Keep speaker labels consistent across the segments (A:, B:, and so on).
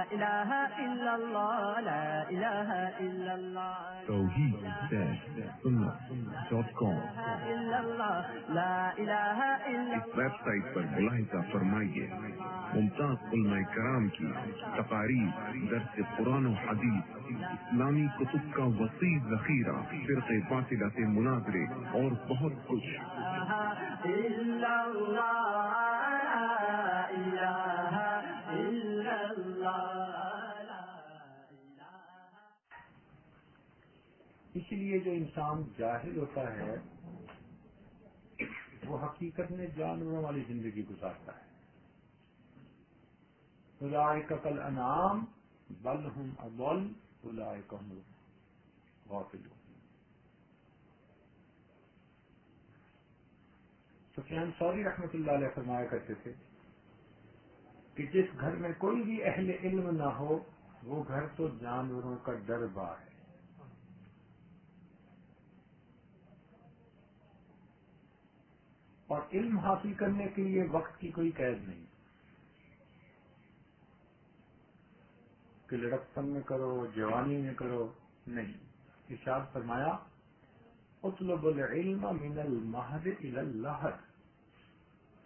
A: إله إلا الله لا إله إلا الله
B: توحید-sunnah.com
A: إلا الله لا إله إلا
B: اس ویب سائٹ پر ملاحظہ فرمائیے ممتاز علماء کرام کی تقاریر، درس قرآن و حدیث، اسلامی کتب کا وسیع ذخیرہ، فرقہ باطلہ سے مناظرے اور بہت کچھ۔
A: إلا الله لا إله إلا الله لا إله۔
C: اس لیے جو انسان جاہل ہوتا ہے وہ حقیقت میں جانوروں والی زندگی گزارتا ہے۔ اولئک کالانعام بل هم اضل اولئک هم الغافلون۔ سفیان ثوری رحمۃ اللہ علیہ فرمایا کرتے تھے کہ جس گھر میں کوئی بھی اہل علم نہ ہو وہ گھر تو جانوروں کا دربار ہے۔ اور علم حاصل کرنے کے لیے وقت کی کوئی قید نہیں کہ لڑکپن میں کرو، جوانی میں کرو، نہیں۔ ارشاد فرمایا اطلب العلم من المہد الی اللحد،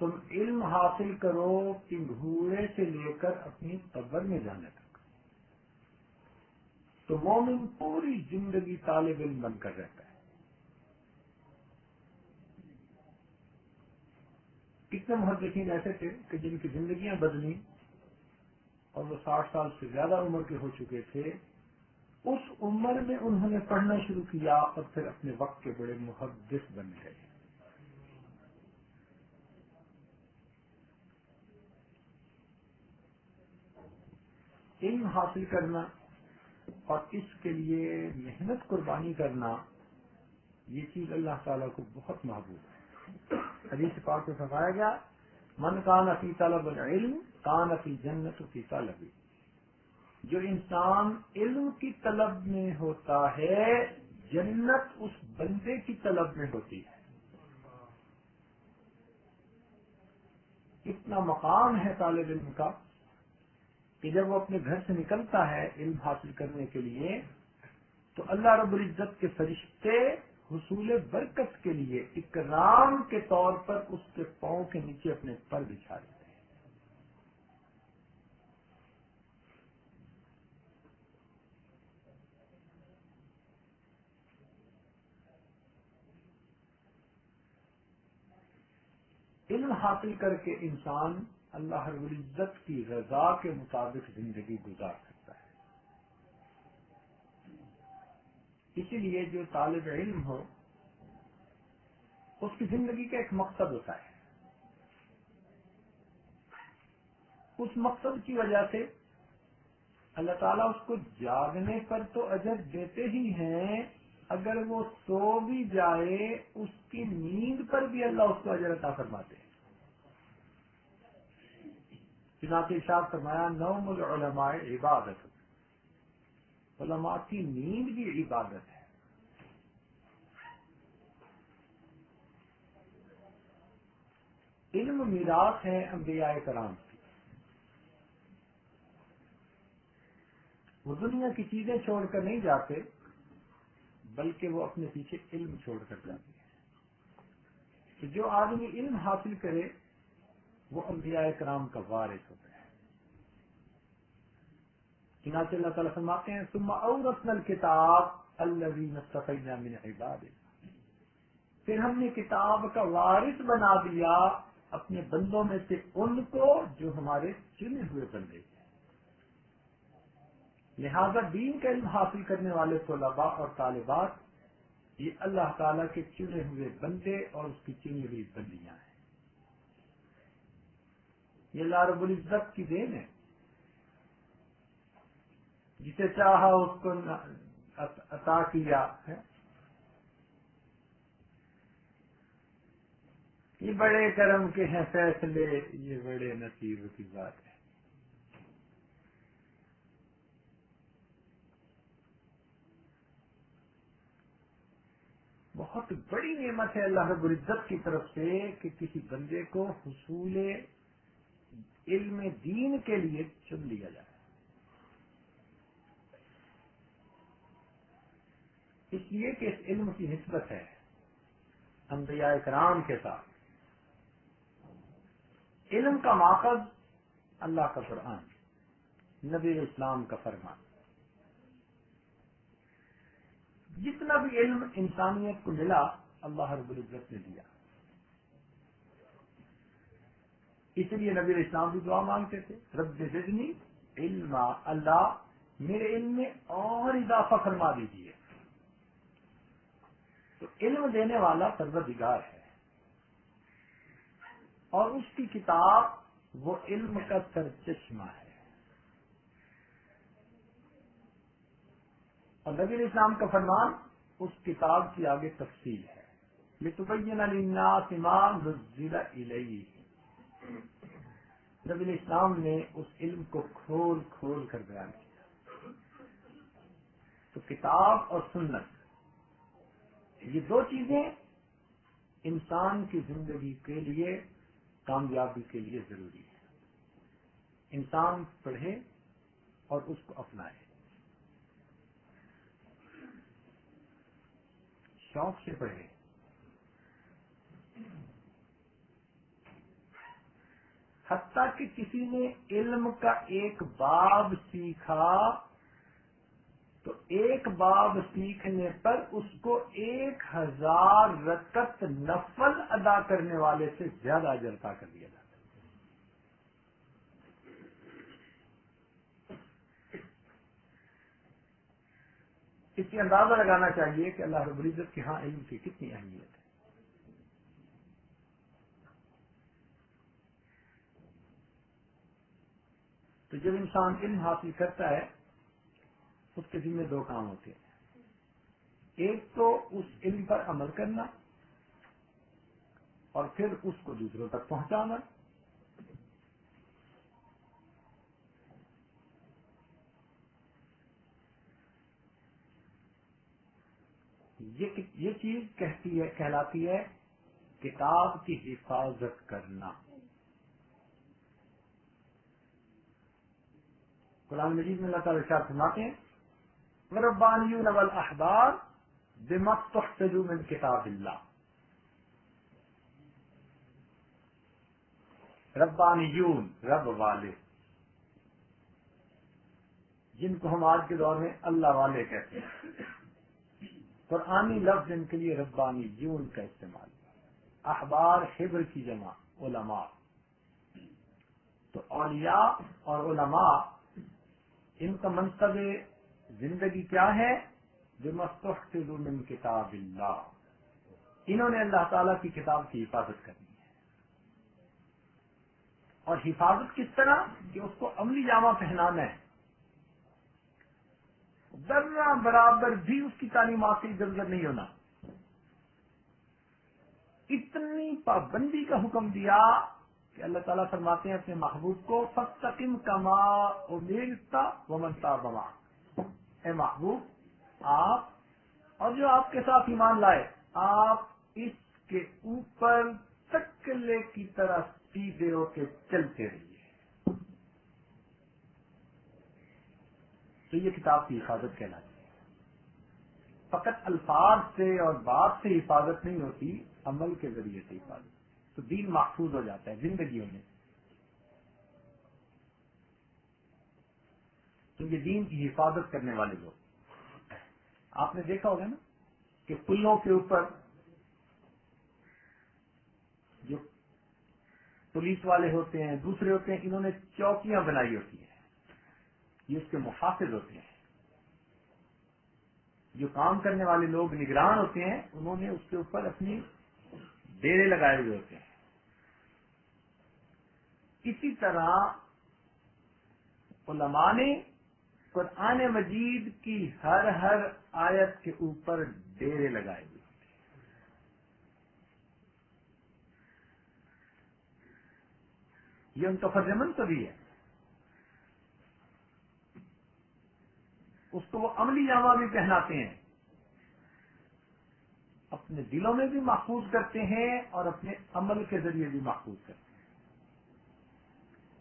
C: تم علم حاصل کرو پنگھوڑے سے لے کر اپنی قبر میں جانے تک۔ تو مومن پوری زندگی طالب علم بن کر رہتا ہے۔ کتنے محدثین ایسے تھے کہ جن کی زندگیاں بدلی اور وہ 60 سال سے زیادہ عمر کے ہو چکے تھے، اس عمر میں انہوں نے پڑھنا شروع کیا اور پھر اپنے وقت کے بڑے محدث بن گئے۔ علم حاصل کرنا اور اس کے لیے محنت قربانی کرنا، یہ چیز اللہ تعالیٰ کو بہت محبوب ہے۔ حدیث پاک میں فرمایا گیا من کان فی طلب العلم کان فی جنت فی طلبی، جو انسان علم کی طلب میں ہوتا ہے جنت اس بندے کی طلب میں ہوتی ہے۔ اتنا مقام ہے طالب علم کا کہ جب وہ اپنے گھر سے نکلتا ہے علم حاصل کرنے کے لیے تو اللہ رب العزت کے فرشتے حصول برکت کے لیے اکرام کے طور پر اس کے پاؤں کے نیچے اپنے پر بچھا دیتے ہیں۔ علم حاصل کر کے انسان اللہ رب العزت کی رضا کے مطابق زندگی گزار سکتا ہے۔ اسی لیے جو طالب علم ہو اس کی زندگی کا ایک مقصد ہوتا ہے، اس مقصد کی وجہ سے اللہ تعالیٰ اس کو جاگنے پر تو اجر دیتے ہی ہیں، اگر وہ سو بھی جائے اس کی نیند پر بھی اللہ اس کو اجر عطا فرماتے ہیں۔ چنانچہ ارشاد فرمایا نوم العلماء عبادت، علماء کی نیند بھی عبادت ہے۔ علم میراث ہے انبیاء کرام کی، وہ دنیا کی چیزیں چھوڑ کر نہیں جاتے بلکہ وہ اپنے پیچھے علم چھوڑ کر جاتے ہیں۔ کہ جو آدمی علم حاصل کرے وہ انبیاء کرام کا وارث ہوتا ہے۔ چنانچہ اللہ تعالیٰ فرماتے ہیں ثم اورثنا الکتاب الذین اصطفینا من عبادنا، پھر ہم نے کتاب کا وارث بنا دیا اپنے بندوں میں سے ان کو جو ہمارے چنے ہوئے بندے ہیں۔ لہذا دین کا علم حاصل کرنے والے طلباء اور طالبات یہ اللہ تعالیٰ کے چنے ہوئے بندے اور اس کی چنی ہوئی بندیاں ہیں۔ یہ اللہ رب العزت کی دین ہے، جسے چاہا اس کو عطا کیا ہے۔ یہ بڑے کرم کے ہیں فیصلے، یہ بڑے نصیب کی بات ہے۔ بہت بڑی نعمت ہے اللہ رب العزت کی طرف سے کہ کسی بندے کو حصول علم دین کے لیے چن لیا جائے۔ اس لیے کہ اس علم کی نسبت ہے انبیاء کرام کے ساتھ. علم کا ماخذ اللہ کا قرآن، نبی اسلام کا فرمان. جتنا بھی علم انسانیت کو ملا اللہ رب العزت نے دیا. اس لیے نبی اسلام بھی دعا مانگتے تھے، رب زدنی علما، اللہ میرے علم میں اور اضافہ فرما دیجیے. تو علم دینے والا پروردگار ہے، اور اس کی کتاب وہ علم کا سرچشمہ ہے. اور نبی اسلام کا فرمان اس کتاب کی آگے تفصیل ہے. لِتُبَيِّنَ لِلنَّاسِ مَا نُزِّلَ إِلَيْهِمْ. نبی اسلام نے اس علم کو کھول کھول کر بیان کیا. تو کتاب اور سنت، یہ دو چیزیں انسان کی زندگی کے لیے کامیابی کے لیے ضروری ہے. انسان پڑھے اور اس کو اپنائے، شوق سے پڑھے. حتیٰ کہ کسی نے علم کا ایک باب سیکھا تو ایک باب سیکھنے پر اس کو 1000 رکعت نفل ادا کرنے والے سے زیادہ اجر عطا کر دیا جاتا ہے. اس سے اندازہ لگانا چاہیے کہ اللہ رب العزت کے ہاں علم کی کتنی اہمیت ہے. تو جب انسان علم حاصل کرتا ہے اس کے ذمہ دو کام ہوتے ہیں. ایک تو اس علم پر عمل کرنا اور پھر اس کو دوسروں تک پہنچانا. یہ چیز کہلاتی ہے کتاب کی حفاظت کرنا. قرآن مجید میں اللہ تعالیٰ ارشاد فرماتے ہیں وَرَبَّانِيُّونَ وَالْأَحْبَارُ بِمَا اسْتُحْفِظُوا مِنْ کتاب اللہ. ربانیون، رب والے، جن کو ہم آج کے دور میں اللہ والے کہتے ہیں. قرآنی لفظ ان کے لیے ربانیون کا استعمال. احبار حبر کی جمع علماء. تو اولیاء اور علماء ان کا منصب زندگی کیا ہے؟ بِمَا من کتاب اللہ. انہوں نے اللہ تعالیٰ کی کتاب کی حفاظت کرنی ہے. اور حفاظت کس طرح کہ اس کو عملی جامہ پہنانا ہے. ذرہ برابر بھی اس کی تعلیمات سے ادھر ادھر نہیں ہونا. اتنی پابندی کا حکم دیا کہ اللہ تعالیٰ فرماتے ہیں اپنے محبوب کو فَاسْتَقِمْ كَمَا أُمِرْتَ وَمَنْ تَابَ مَعَكَ. اے محبوب، آپ اور جو آپ کے ساتھ ایمان لائے، آپ اس کے اوپر تکلے کی طرح سیدھے ہو کے چلتے رہیے. تو یہ کتاب کی حفاظت کہلاتی ہے. فقط الفاظ سے اور بات سے حفاظت نہیں ہوتی، عمل کے ذریعے سے حفاظت. تو دین محفوظ ہو جاتا ہے زندگیوں میں. تو یہ دین کی حفاظت کرنے والے لوگ، آپ نے دیکھا ہوگا نا کہ پلوں کے اوپر جو پولیس والے ہوتے ہیں، دوسرے ہوتے ہیں، انہوں نے چوکیاں بنائی ہوتی ہیں. یہ اس کے محافظ ہوتے ہیں. جو کام کرنے والے لوگ نگران ہوتے ہیں، انہوں نے اس کے اوپر اپنی ڈیرے لگائے ہوئے ہوتے ہیں. اسی طرح علماء نے قرآن مجید کی ہر آیت کے اوپر ڈیرے لگائے ہوئے. یہ ان کا فرض منصبی ہے. اس کو وہ عملی جامہ بھی پہناتے ہیں، اپنے دلوں میں بھی محفوظ کرتے ہیں اور اپنے عمل کے ذریعے بھی محفوظ کرتے ہیں.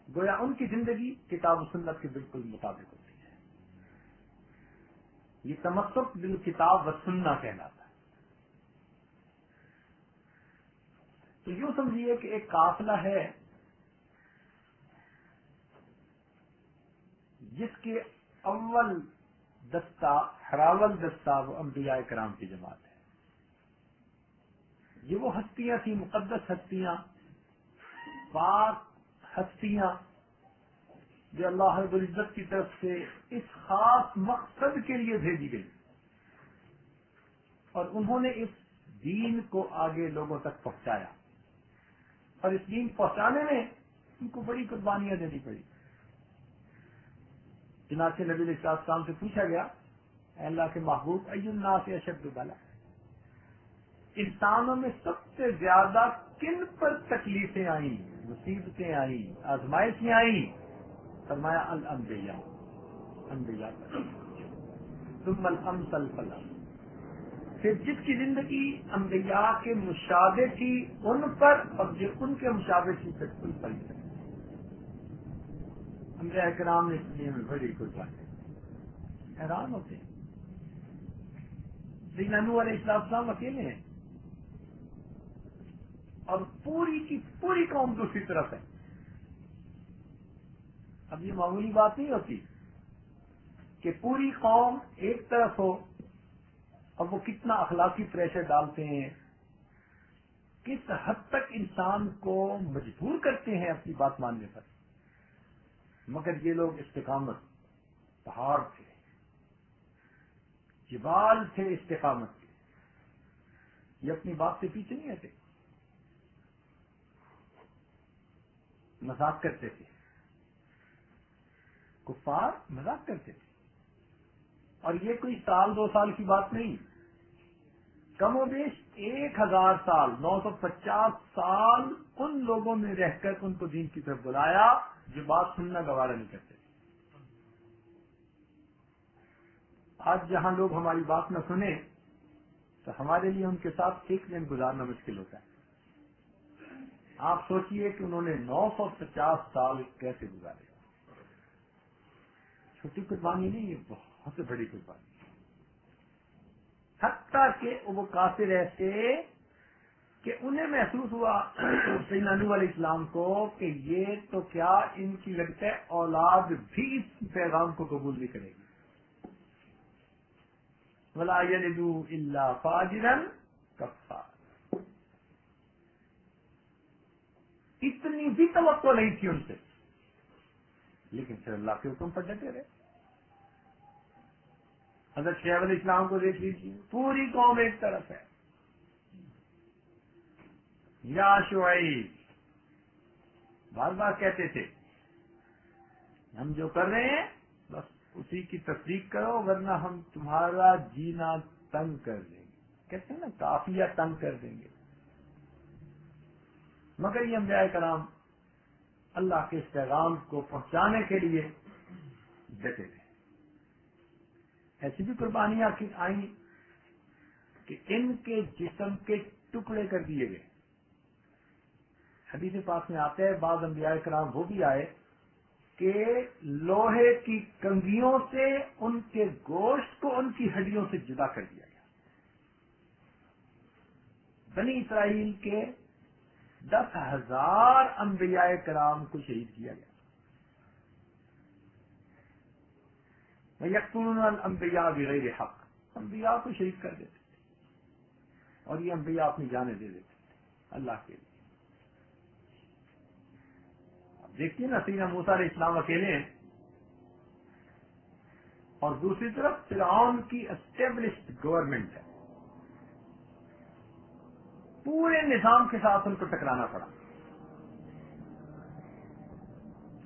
C: گویا ان کی زندگی کتاب و سنت کے بالکل مطابق ہوتی ہے. یہ تمسک بالکتاب و سنہ کہلاتا ہے. تو یوں سمجھیے کہ ایک قافلہ ہے جس کے اول دستہ ہراول دستہ وہ انبیاء کرام کی جماعت ہے. یہ وہ ہستیاں تھیں، مقدس ہستیاں، پاک ہستیاں، جو اللہ رب العزت کی طرف سے اس خاص مقصد کے لیے بھیجی گئی، اور انہوں نے اس دین کو آگے لوگوں تک پہنچایا، اور اس دین پہنچانے میں ان کو بڑی قربانیاں دینی پڑی. چنانچہ نبی علیہ السلام سے پوچھا گیا، اے اللہ کے محبوب، ای الناس اشد بلا، انسانوں میں سب سے زیادہ کن پر تکلیفیں آئیں، مصیبتیں آئیں، آزمائشیں آئیں؟ فرمایا الانبیاء، انبیاء پر. ثم الامثل فالامثل، پھر جس کی زندگی انبیاء کے مشابہ تھی ان پر، اور جو ان کے مشابہ تھی پھر ان پر ہی. انبیاء کرام نے اس لیے میں بڑی قربانی، حیران ہوتے ہیں. سیدنا نوح علیہ السلام اکیلے ہیں اور پوری کی پوری قوم دوسری طرف ہے. اب یہ معمولی بات نہیں ہوتی کہ پوری قوم ایک طرف ہو، اب وہ کتنا اخلاقی پریشر ڈالتے ہیں، کس حد تک انسان کو مجبور کرتے ہیں اپنی بات ماننے پر. مگر یہ لوگ استقامت، پہاڑ تھے، جبال تھے استقامت کے، یہ اپنی بات سے پیچھے نہیں ہٹے. مذاق کرتے تھے، کفار مذاق کرتے تھے، اور یہ کوئی سال 2 سال کی بات نہیں، کم و بیش 1000 سال، 950 سال ان لوگوں میں رہ کر ان کو دین کی طرف بلایا جو بات سننا گوارا نہیں کرتے. آج جہاں لوگ ہماری بات نہ سنیں تو ہمارے لیے ان کے ساتھ ایک دن گزارنا مشکل ہوتا ہے. آپ سوچئے کہ انہوں نے 950 سال کیسے گزارے. چھوٹی قربانی نہیں، یہ بہت بڑی قربانی. حتیٰ کہ وہ کافر ایسے کہ انہیں محسوس ہوا سیدنا نوح علیہ السلام کو کہ یہ تو کیا ان کی لگتا ہے اولاد بھی اس پیغام کو قبول نہیں کرے گی. وَلَا يَلِدُوا إِلَّا فَاجِرًا كَفَّارًا، اتنی بھی توقع نہیں تھی ان سے، لیکن پھر اللہ کے حکم پر ڈٹے رہے. حضرت شعیب علیہ السلام کو دیکھ لیجیے، پوری قوم ایک طرف ہے. یا شعیب، بار بار کہتے تھے ہم جو کر رہے ہیں بس اسی کی تصدیق کرو ورنہ ہم تمہارا جینا تنگ کر دیں گے. کہتے ہیں نا کافیہ تنگ کر دیں گے. مگر یہ انبیاء کرام اللہ کے اس پیغام کو پہنچانے کے لیے ڈٹے رہے. ایسی بھی قربانیاں آئیں کہ ان کے جسم کے ٹکڑے کر دیے گئے. حدیث پاک میں آتا ہے بعض انبیاء کرام وہ بھی آئے کہ لوہے کی کنگھیوں سے ان کے گوشت کو ان کی ہڈیوں سے جدا کر دیا گیا. بنی اسرائیل کے 10,000 انبیاء کرام کو شہید کیا گیا. وَيَقْتُلُونَ الْأَنْبِيَاءَ بِغَيْرِ حَقٍّ، انبیاء کو شہید کر دیتے تھے، اور یہ انبیاء اپنی جانیں دے دیتے تھے اللہ کے لیے. اب دیکھیے نا، سیدنا موسیٰ علیہ السلام اکیلے ہیں اور دوسری طرف فرعون کی اسٹیبلشڈ گورنمنٹ ہے. پورے نظام کے ساتھ ان کو ٹکرانا پڑا.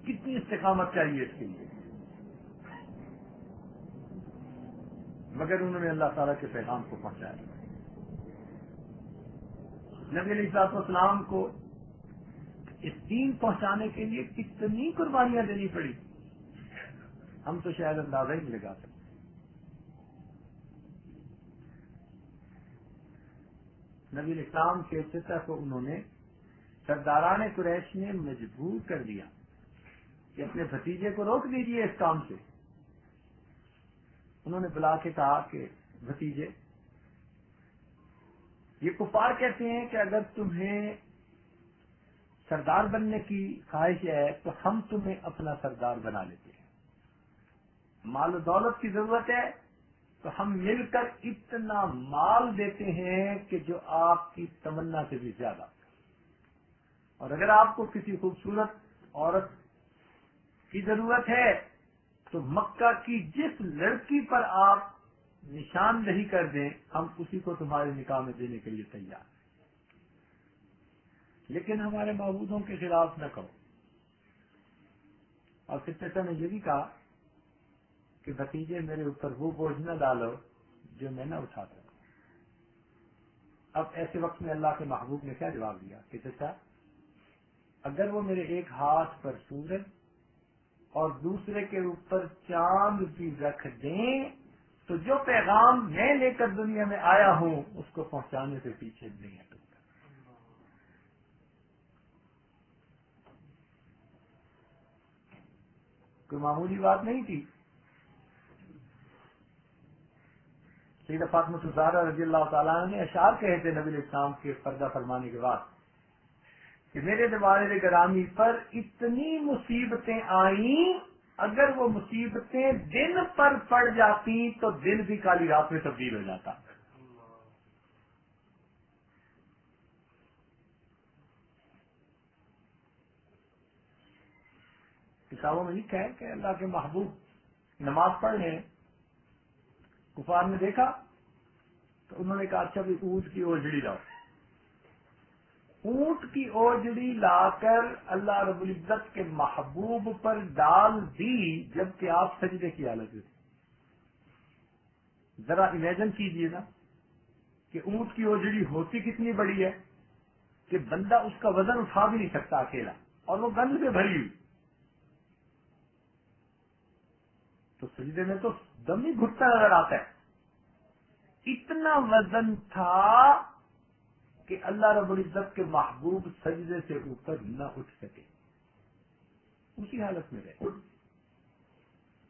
C: کتنی استقامت چاہیے اس کے لیے. مگر انہوں نے اللہ تعالیٰ کے پیغام کو پہنچایا. نبی علیہ الصلوۃ والسلام کو اس دین پہنچانے کے لیے کتنی قربانیاں دینی پڑی ہم تو شاید اندازہ ہی نہیں لگا سکتے. نبی علیہ السلام کے چچا کو انہوں نے سرداران قریش نے مجبور کر دیا کہ اپنے بھتیجے کو روک دیجیے اس کام سے. انہوں نے بلا کے کہا کہ بھتیجے، یہ کفار کہتے ہیں کہ اگر تمہیں سردار بننے کی خواہش ہے تو ہم تمہیں اپنا سردار بنا لیتے ہیں، مال و دولت کی ضرورت ہے تو ہم مل کر اتنا مال دیتے ہیں کہ جو آپ کی تمنا سے بھی زیادہ، اور اگر آپ کو کسی خوبصورت عورت کی ضرورت ہے تو مکہ کی جس لڑکی پر آپ نشاندہی کر دیں ہم اسی کو تمہارے نکاح میں دینے کے لیے تیار ہیں، لیکن ہمارے معبودوں کے خلاف نہ کہو۔ اور پھر چچا نے یہ بھی کہا کہ بھتیجے میرے اوپر وہ بوجھ نہ ڈالو جو میں نہ اٹھا سکوں۔ اب ایسے وقت میں اللہ کے محبوب نے کیا جواب دیا کہ چچا، اگر وہ میرے ایک ہاتھ پر سورج اور دوسرے کے اوپر چاند بھی رکھ دیں تو جو پیغام میں لے کر دنیا میں آیا ہوں اس کو پہنچانے سے پیچھے نہیں ہٹوں گا۔ کوئی معمولی بات نہیں تھی۔ سیدہ فاطمہ الزہرا رضی اللہ تعالیٰ عنہ نے اشعار کہے تھے نبی الاسلام کے پردہ فرمانے کے بعد کہ میرے والد گرامی پر اتنی مصیبتیں آئیں، اگر وہ مصیبتیں دن پر پڑ جاتی تو دن بھی کالی رات میں تبدیل ہو جاتا۔ کتابوں میں لکھا ہے کہ اللہ کے محبوب نماز پڑھ رہے ہیں، کفار نے دیکھا تو انہوں نے کہا اچھا بھی اونٹ کی اوجڑی لاؤ۔ اونٹ کی اوجڑی لا کر اللہ رب العزت کے محبوب پر ڈال دی جبکہ آپ سجدے کی حالت میں تھے۔ ذرا امیجن کیجئے نا کہ اونٹ کی اوجڑی ہوتی کتنی بڑی ہے کہ بندہ اس کا وزن اٹھا بھی نہیں سکتا اکیلا، اور وہ گند سے بھری ہوئی، تو سجدے میں تو دم ہی گھٹتا نظر آتا ہے۔ اتنا وزن تھا کہ اللہ رب العزت کے محبوب سجدے سے اوپر نہ اٹھ سکے، اسی حالت میں رہے۔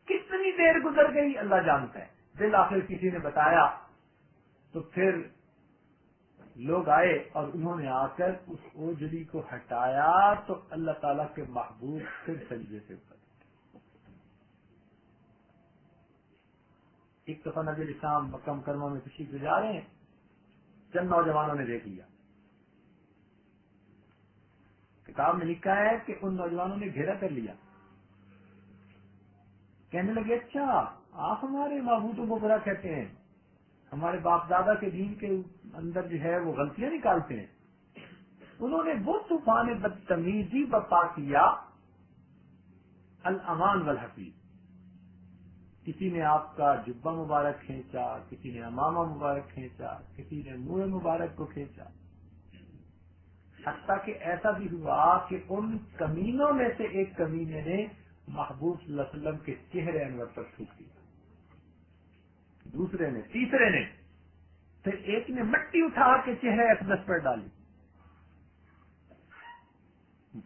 C: کتنی دیر گزر گئی اللہ جانتا ہے، بالآخر کسی نے بتایا تو پھر لوگ آئے اور انہوں نے آ کر اس اوجڑی کو ہٹایا تو اللہ تعالیٰ کے محبوب پھر سجدے سے اوپر۔ ایک دفعہ نبی الاسلام مکہ مکرمہ میں تشریف لے جا رہے ہیں، چند نوجوانوں نے دیکھ لیا۔ کتاب میں لکھا ہے کہ ان نوجوانوں نے گھیرا کر لیا، کہنے لگے اچھا آپ ہمارے معبودوں کو برا کہتے ہیں، ہمارے باپ دادا کے دین کے اندر جو ہے وہ غلطیاں نکالتے ہیں۔ انہوں نے وہ طوفان بدتمیزی برپا کیا، الامان والحفیظ، کسی نے آپ کا جبہ مبارک کھینچا، کسی نے امامہ مبارک کھینچا، کسی نے منہ مبارک کو کھینچا، حتیٰ کہ ایسا بھی ہوا کہ ان کمینوں میں سے ایک کمینے نے محبوب صلی اللہ علیہ وسلم کے چہرے انور پر تھوک دیا، دوسرے نے، تیسرے نے، پھر ایک نے مٹی اٹھا کے چہرے اقدس پر ڈالی،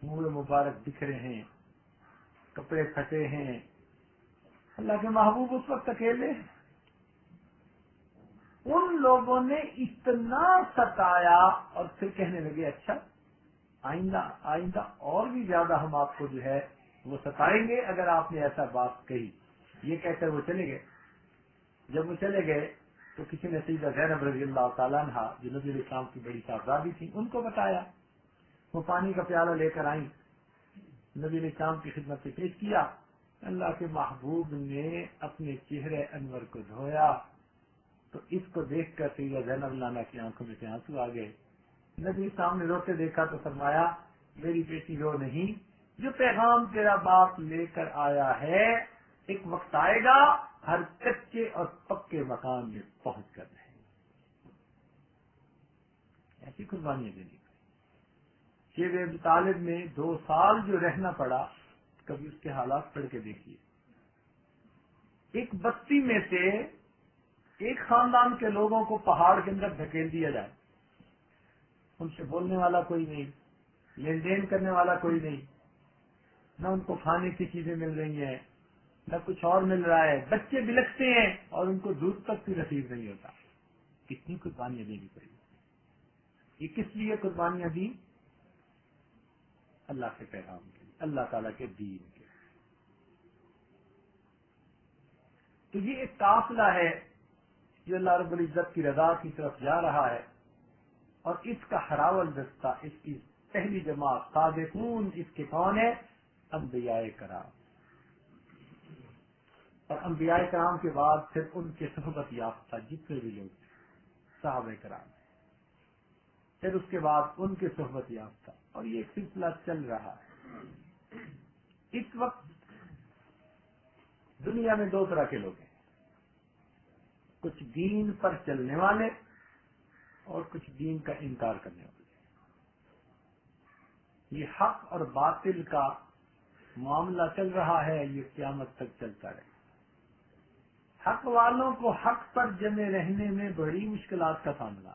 C: منہ مبارک بکھرے ہیں، کپڑے پھٹے ہیں۔ اللہ کے محبوب اس وقت اکیلے، ان لوگوں نے اتنا ستایا اور پھر کہنے لگے اچھا آئندہ اور بھی زیادہ ہم آپ کو جو ہے وہ ستائیں گے اگر آپ نے ایسا بات کہی۔ یہ کہہ کر وہ چلے گئے۔ جب وہ چلے گئے تو کسی نے سیدہ زینب رضی اللہ تعالیٰ عنہا جو نبی علیہ السلام کی بڑی صاحبزادی تھی ان کو بتایا، وہ پانی کا پیالہ لے کر آئیں، نبی علیہ السلام کی خدمت سے پیش کیا۔ اللہ کے محبوب نے اپنے چہرے انور کو دھویا تو اس کو دیکھ کر سیدہ زینب لانا کی آنکھوں میں سے آنسو آ گئے۔ نبی صاحب نے روتے دیکھا تو فرمایا میری بیٹی رو نہیں، جو پیغام تیرا باپ لے کر آیا ہے ایک وقت آئے گا ہر کچے اور پکے مکان میں پہنچ کر رہے، ایسی قربانیاں دینی پڑی۔ شیخ ابی طالب میں 2 سال جو رہنا پڑا، کبھی اس کے حالات پڑھ کے دیکھیے۔ ایک بستی میں سے ایک خاندان کے لوگوں کو پہاڑ کے اندر دھکیل دیا جائے، ان سے بولنے والا کوئی نہیں، لین دین کرنے والا کوئی نہیں، نہ ان کو کھانے کی چیزیں مل رہی ہیں، نہ کچھ اور مل رہا ہے، بچے بلکتے ہیں اور ان کو دودھ تک بھی نصیب نہیں ہوتا. کتنی قربانیاں دینی پڑی. یہ کس لیے قربانیاں دی؟ اللہ کے پیغام کے لیے، اللہ تعالیٰ کے دین کے. تو یہ ایک قافلہ ہے جو اللہ رب العزت کی رضا کی طرف جا رہا ہے، اور اس کا ہراول دستہ، اس کی پہلی جماعت سابقون اس کے کون ہے؟ انبیاء کرام. اور انبیاء کرام کے بعد پھر ان کے صحبت یافتہ جتنے بھی لوگ صحابہ کرام، پھر اس کے بعد ان کے صحبت یافتہ، اور یہ ایک سلسلہ چل رہا ہے. اس وقت دنیا میں دو طرح کے لوگ ہیں، کچھ دین پر چلنے والے اور کچھ دین کا انکار کرنے والے. یہ حق اور باطل کا معاملہ چل رہا ہے، یہ قیامت تک چلتا رہے. حق والوں کو حق پر جمے رہنے میں بڑی مشکلات کا سامنا،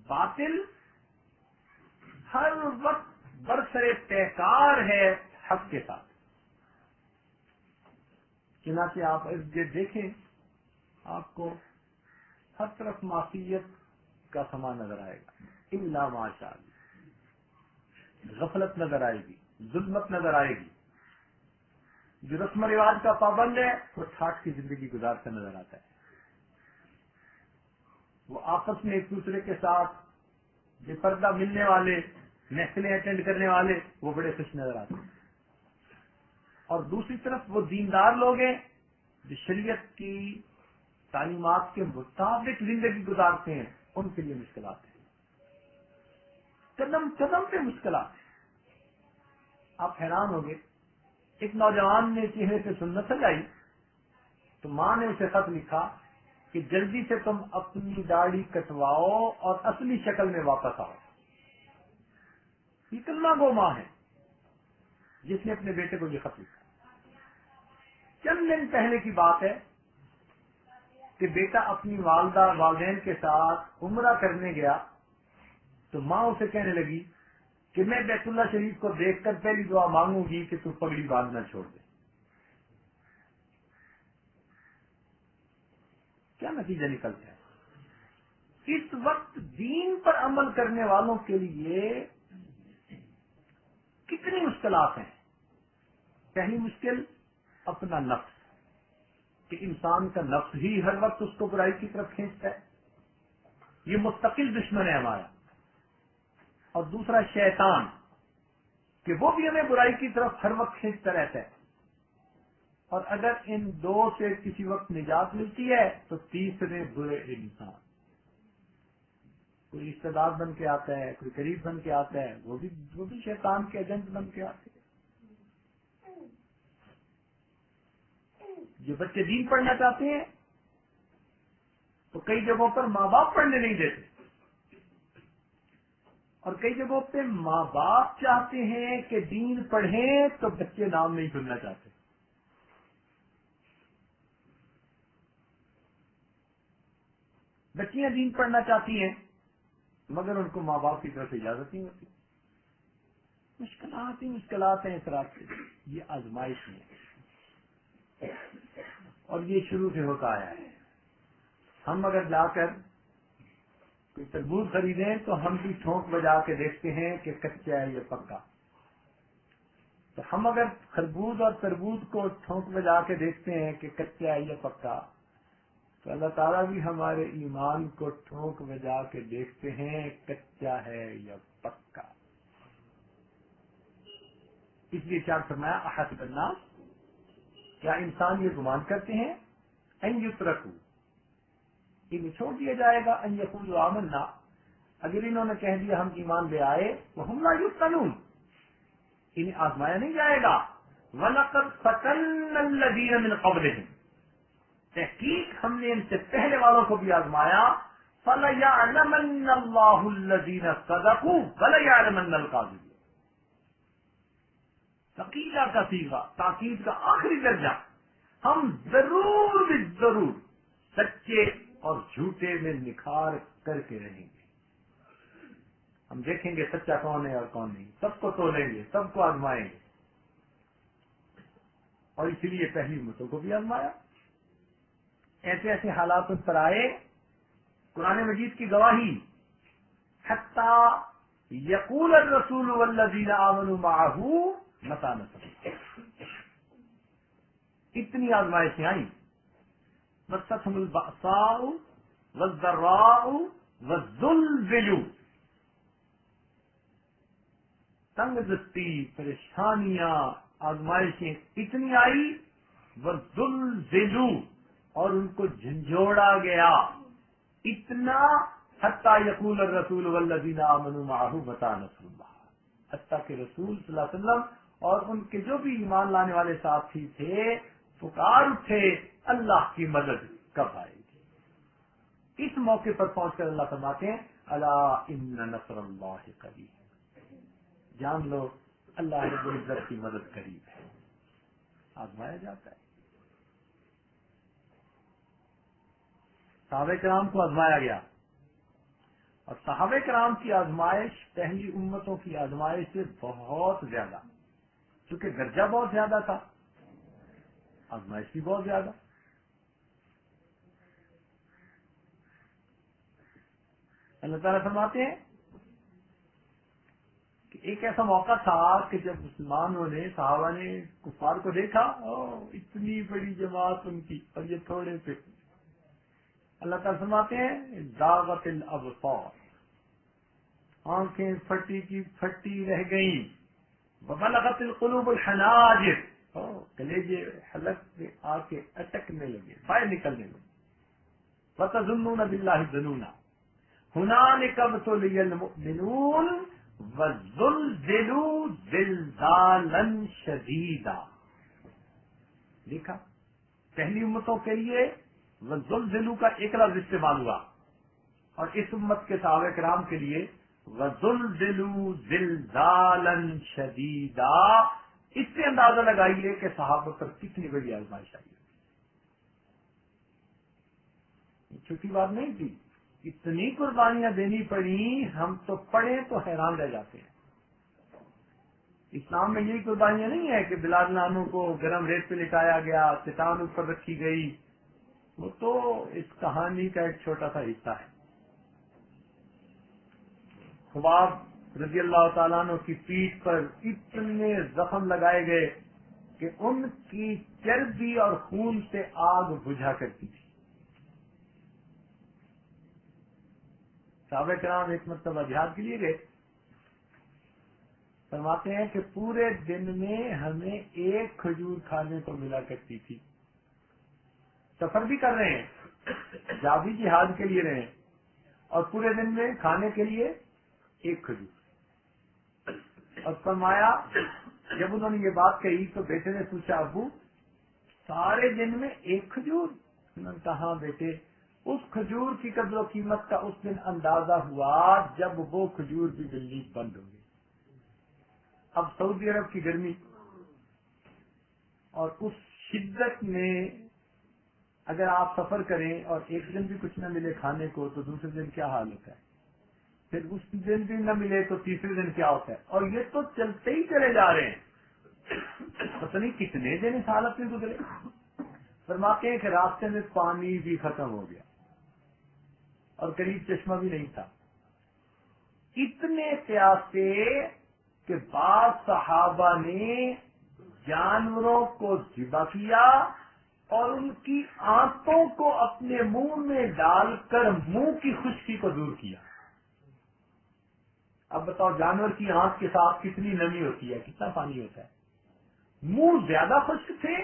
C: باطل ہر وقت برسر پیکار ہے حق کے ساتھ. چنانچہ آپ ارد گرد دیکھیں، آپ کو ہر طرف معصیت کا سما نظر آئے گا، الا ماشاء اللہ. غفلت نظر آئے گی، ظلمت نظر آئے گی. جو رسم و رواج کا پابند ہے وہ ٹھاٹ کی زندگی گزارتا نظر آتا ہے. وہ آپس میں ایک دوسرے کے ساتھ بے پردہ ملنے والے، محفلیں اٹینڈ کرنے والے، وہ بڑے خوش نظر آتے ہیں. اور دوسری طرف وہ دیندار لوگ ہیں جو شریعت کی تعلیمات کے مطابق زندگی گزارتے ہیں، ان کے لیے مشکلات ہیں، قدم قدم پہ مشکلات ہیں. آپ حیران ہوں گے، ایک نوجوان نے چہرے پہ سنت سجائی تو ماں نے اسے خط لکھا کہ جلدی سے تم اپنی داڑھی کٹواؤ اور اصلی شکل میں واپس آؤ. یہ کلمہ گو ماں ہے جس نے اپنے بیٹے کو یہ خط لکھا. چند دن پہلے کی بات ہے کہ بیٹا اپنی والدہ والدین کے ساتھ عمرہ کرنے گیا تو ماں اسے کہنے لگی کہ میں بیت اللہ شریف کو دیکھ کر پہلی دعا مانگوں گی کہ تو پگڑی باندھنا چھوڑ دے. کیا نتیجہ نکلتا ہے؟ اس وقت دین پر عمل کرنے والوں کے لیے کتنی مشکلات ہیں. پہلی مشکل اپنا نفس، کہ انسان کا نفس ہی ہر وقت اس کو برائی کی طرف کھینچتا ہے، یہ مستقل دشمن ہے ہمارا. اور دوسرا شیطان، کہ وہ بھی ہمیں برائی کی طرف ہر وقت کھینچتا رہتا ہے. اور اگر ان دو سے کسی وقت نجات ملتی ہے تو تیسرے برے انسان، کوئی رشتہ دار بن کے آتا ہے، کوئی قریب بن کے آتا ہے، وہ بھی شیطان کے ایجنٹ بن کے آتے ہیں. جو بچے دین پڑھنا چاہتے ہیں تو کئی جگہوں پر ماں باپ پڑھنے نہیں دیتے، اور کئی جگہوں پہ ماں باپ چاہتے ہیں کہ دین پڑھیں تو بچے نام نہیں سننا چاہتے. بچیاں دین پڑھنا چاہتی ہیں مگر ان کو ماں باپ کی طرف سے اجازت نہیں ہوتی. مشکلات ہی مشکلات ہیں اس راستے. یہ آزمائش ہے اور یہ شروع سے ہوتا آیا ہے. ہم اگر جا کر کوئی تربوز خریدیں تو ہم بھی ٹھونک بجا کے دیکھتے ہیں کہ کچا ہے یا پکا. تو ہم اگر خربوز اور تربوز کو ٹھونک بجا کے دیکھتے ہیں کہ کچا ہے یا پکا، تو اللہ تعالیٰ بھی ہمارے ایمان کو ٹھونک بجا کے دیکھتے ہیں کچا ہے یا پکا. اس لیے کیا فرمایا، احسب الناس، کیا انسان یہ گمان کرتے ہیں ان یترکوا، انہیں چھوڑ دیا جائے گا، ان یقولوا آمنا، اگر انہوں نے کہہ دیا ہم ایمان لے آئے، وہم لا یفتنون، انہیں آزمایا نہیں جائے گا. وَلَقَدْ فَتَنَّ الَّذِينَ مِنْ قَبْلِهِمْ، تحقیق ہم نے ان سے پہلے والوں کو بھی آزمایا. فَلَيَعْلَمَنَّ اللَّهُ الَّذِينَ صَدَقُوا وَلَيَعْلَمَنَّ الْكَاذِبِينَ. تقیدہ کا صیغہ، تاکید کا آخری درجہ، ہم ضرور بھی ضرور سچے اور جھوٹے میں نکھار کر کے رہیں گے. ہم دیکھیں گے سچا کون ہے اور کون نہیں، سب کو تولیں گے، سب کو آزمائیں گے، اور اسی لیے پہلی امتوں کو بھی آزمایا۔ ایسے ایسے حالات ان پر آئے، قرآن مجید کی گواہی، حتی یقول الرسول والذین آمنوا معہ متی نصر اللہ، اتنی آزمائشیں آئیں، مستهم البأساء والضراء والزلزلوا، تنگ دستی، پریشانیاں، آزمائشیں اتنی آئی، والزلزلوا، اور ان کو جھنجھوڑا گیا اتنا، حتی یقول الرسول والذین آمنوا معہ متی نصر اللہ، حتیٰ کہ رسول صلی اللہ علیہ وسلم اور ان کے جو بھی ایمان لانے والے ساتھی تھے پکار اٹھے اللہ کی مدد کب آئے گی۔ اس موقع پر پہنچ کر اللہ فرماتے ہیں الا ان نصر اللہ قریب، جان لو اللہ رب العزت کی مدد قریب ہے۔ آزمایا جاتا ہے، صحابہ کرام کو آزمایا گیا، اور صحابہ کرام کی آزمائش پہلی امتوں کی آزمائش سے بہت زیادہ، کیونکہ درجہ بہت زیادہ تھا، آزمائش بھی بہت زیادہ۔ اللہ تعالیٰ فرماتے ہیں کہ ایک ایسا موقع تھا کہ جب مسلمانوں نے، صحابہ نے کفار کو دیکھا، اتنی بڑی جماعت ان کی اور یہ تھوڑے سے، اللہ تعالیٰ فرماتے ہیں زاغت الابصار، آنکھیں پھٹی کی پھٹی رہ گئیں، وبلغت القلوب الحناجر، کلیجے حلق میں آ کے اٹکنے لگے، باہر نکلنے لگے، وتظنون باللہ الظنونا ہنالک ابتلی المؤمنون وزلزلوا زلزالا شدیدا۔ دیکھا، پہلی امتوں کے لیے وزلزلوا کا ایک لفظ استعمال ہوا، اور اس امت کے صحابہ کرام کے لیے وزلزلوا زلزالا شدیدا۔ اس سے اندازہ لگائیے کہ صحابہ پر کتنی بڑی آزمائش آئی، چھوٹی بات نہیں تھی، اتنی قربانیاں دینی پڑی، ہم تو پڑھیں تو حیران رہ جاتے ہیں۔ اسلام میں یہی قربانیاں نہیں ہے کہ بلال عنہ کو گرم ریت پہ لٹایا گیا، چٹان اوپر رکھی گئی، وہ تو اس کہانی کا ایک چھوٹا سا حصہ ہے۔ خباب رضی اللہ تعالیٰ عنہ کی پیٹھ پر اتنے زخم لگائے گئے کہ ان کی چربی اور خون سے آگ بجھا کرتی تھی۔ صحابہ کرام ایک مرتبہ جہاد کے لیے گئے، فرماتے ہیں کہ پورے دن میں ہمیں ایک کھجور کھانے کو ملا کرتی تھی۔ سفر بھی کر رہے ہیں، جا بھی جہاد کے لیے رہے ہیں، اور پورے دن میں کھانے کے لیے ایک کھجور۔ اور فرمایا جب انہوں نے یہ بات کہی تو بیٹے نے پوچھا ابو سارے دن میں ایک کھجور؟ انہوں نے کہا ہاں بیٹے، اس کھجور کی قدر و قیمت کا اس دن اندازہ ہوا جب وہ کھجور بھی ملنی بند ہو گئی۔ اب سعودی عرب کی گرمی اور اس شدت میں اگر آپ سفر کریں اور ایک دن بھی کچھ نہ ملے کھانے کو تو دوسرے دن کیا حال ہوتا ہے، پھر اس دن بھی نہ ملے تو تیسرے دن کیا ہوتا ہے، اور یہ تو چلتے ہی چلے جا رہے ہیں، پتہ نہیں کتنے دن اس حالت میں گزرے۔ فرماتے ہیں کہ راستے میں پانی بھی ختم ہو گیا اور قریب چشمہ بھی نہیں تھا، اتنے پیاسے کہ بعض صحابہ نے جانوروں کو ذبح کیا اور ان کی آنتوں کو اپنے منہ میں ڈال کر منہ کی خشکی کو دور کیا۔ اب بتاؤ جانور کی آنت کے ساتھ کتنی نمی ہوتی ہے، کتنا پانی ہوتا ہے، منہ زیادہ خشک تھے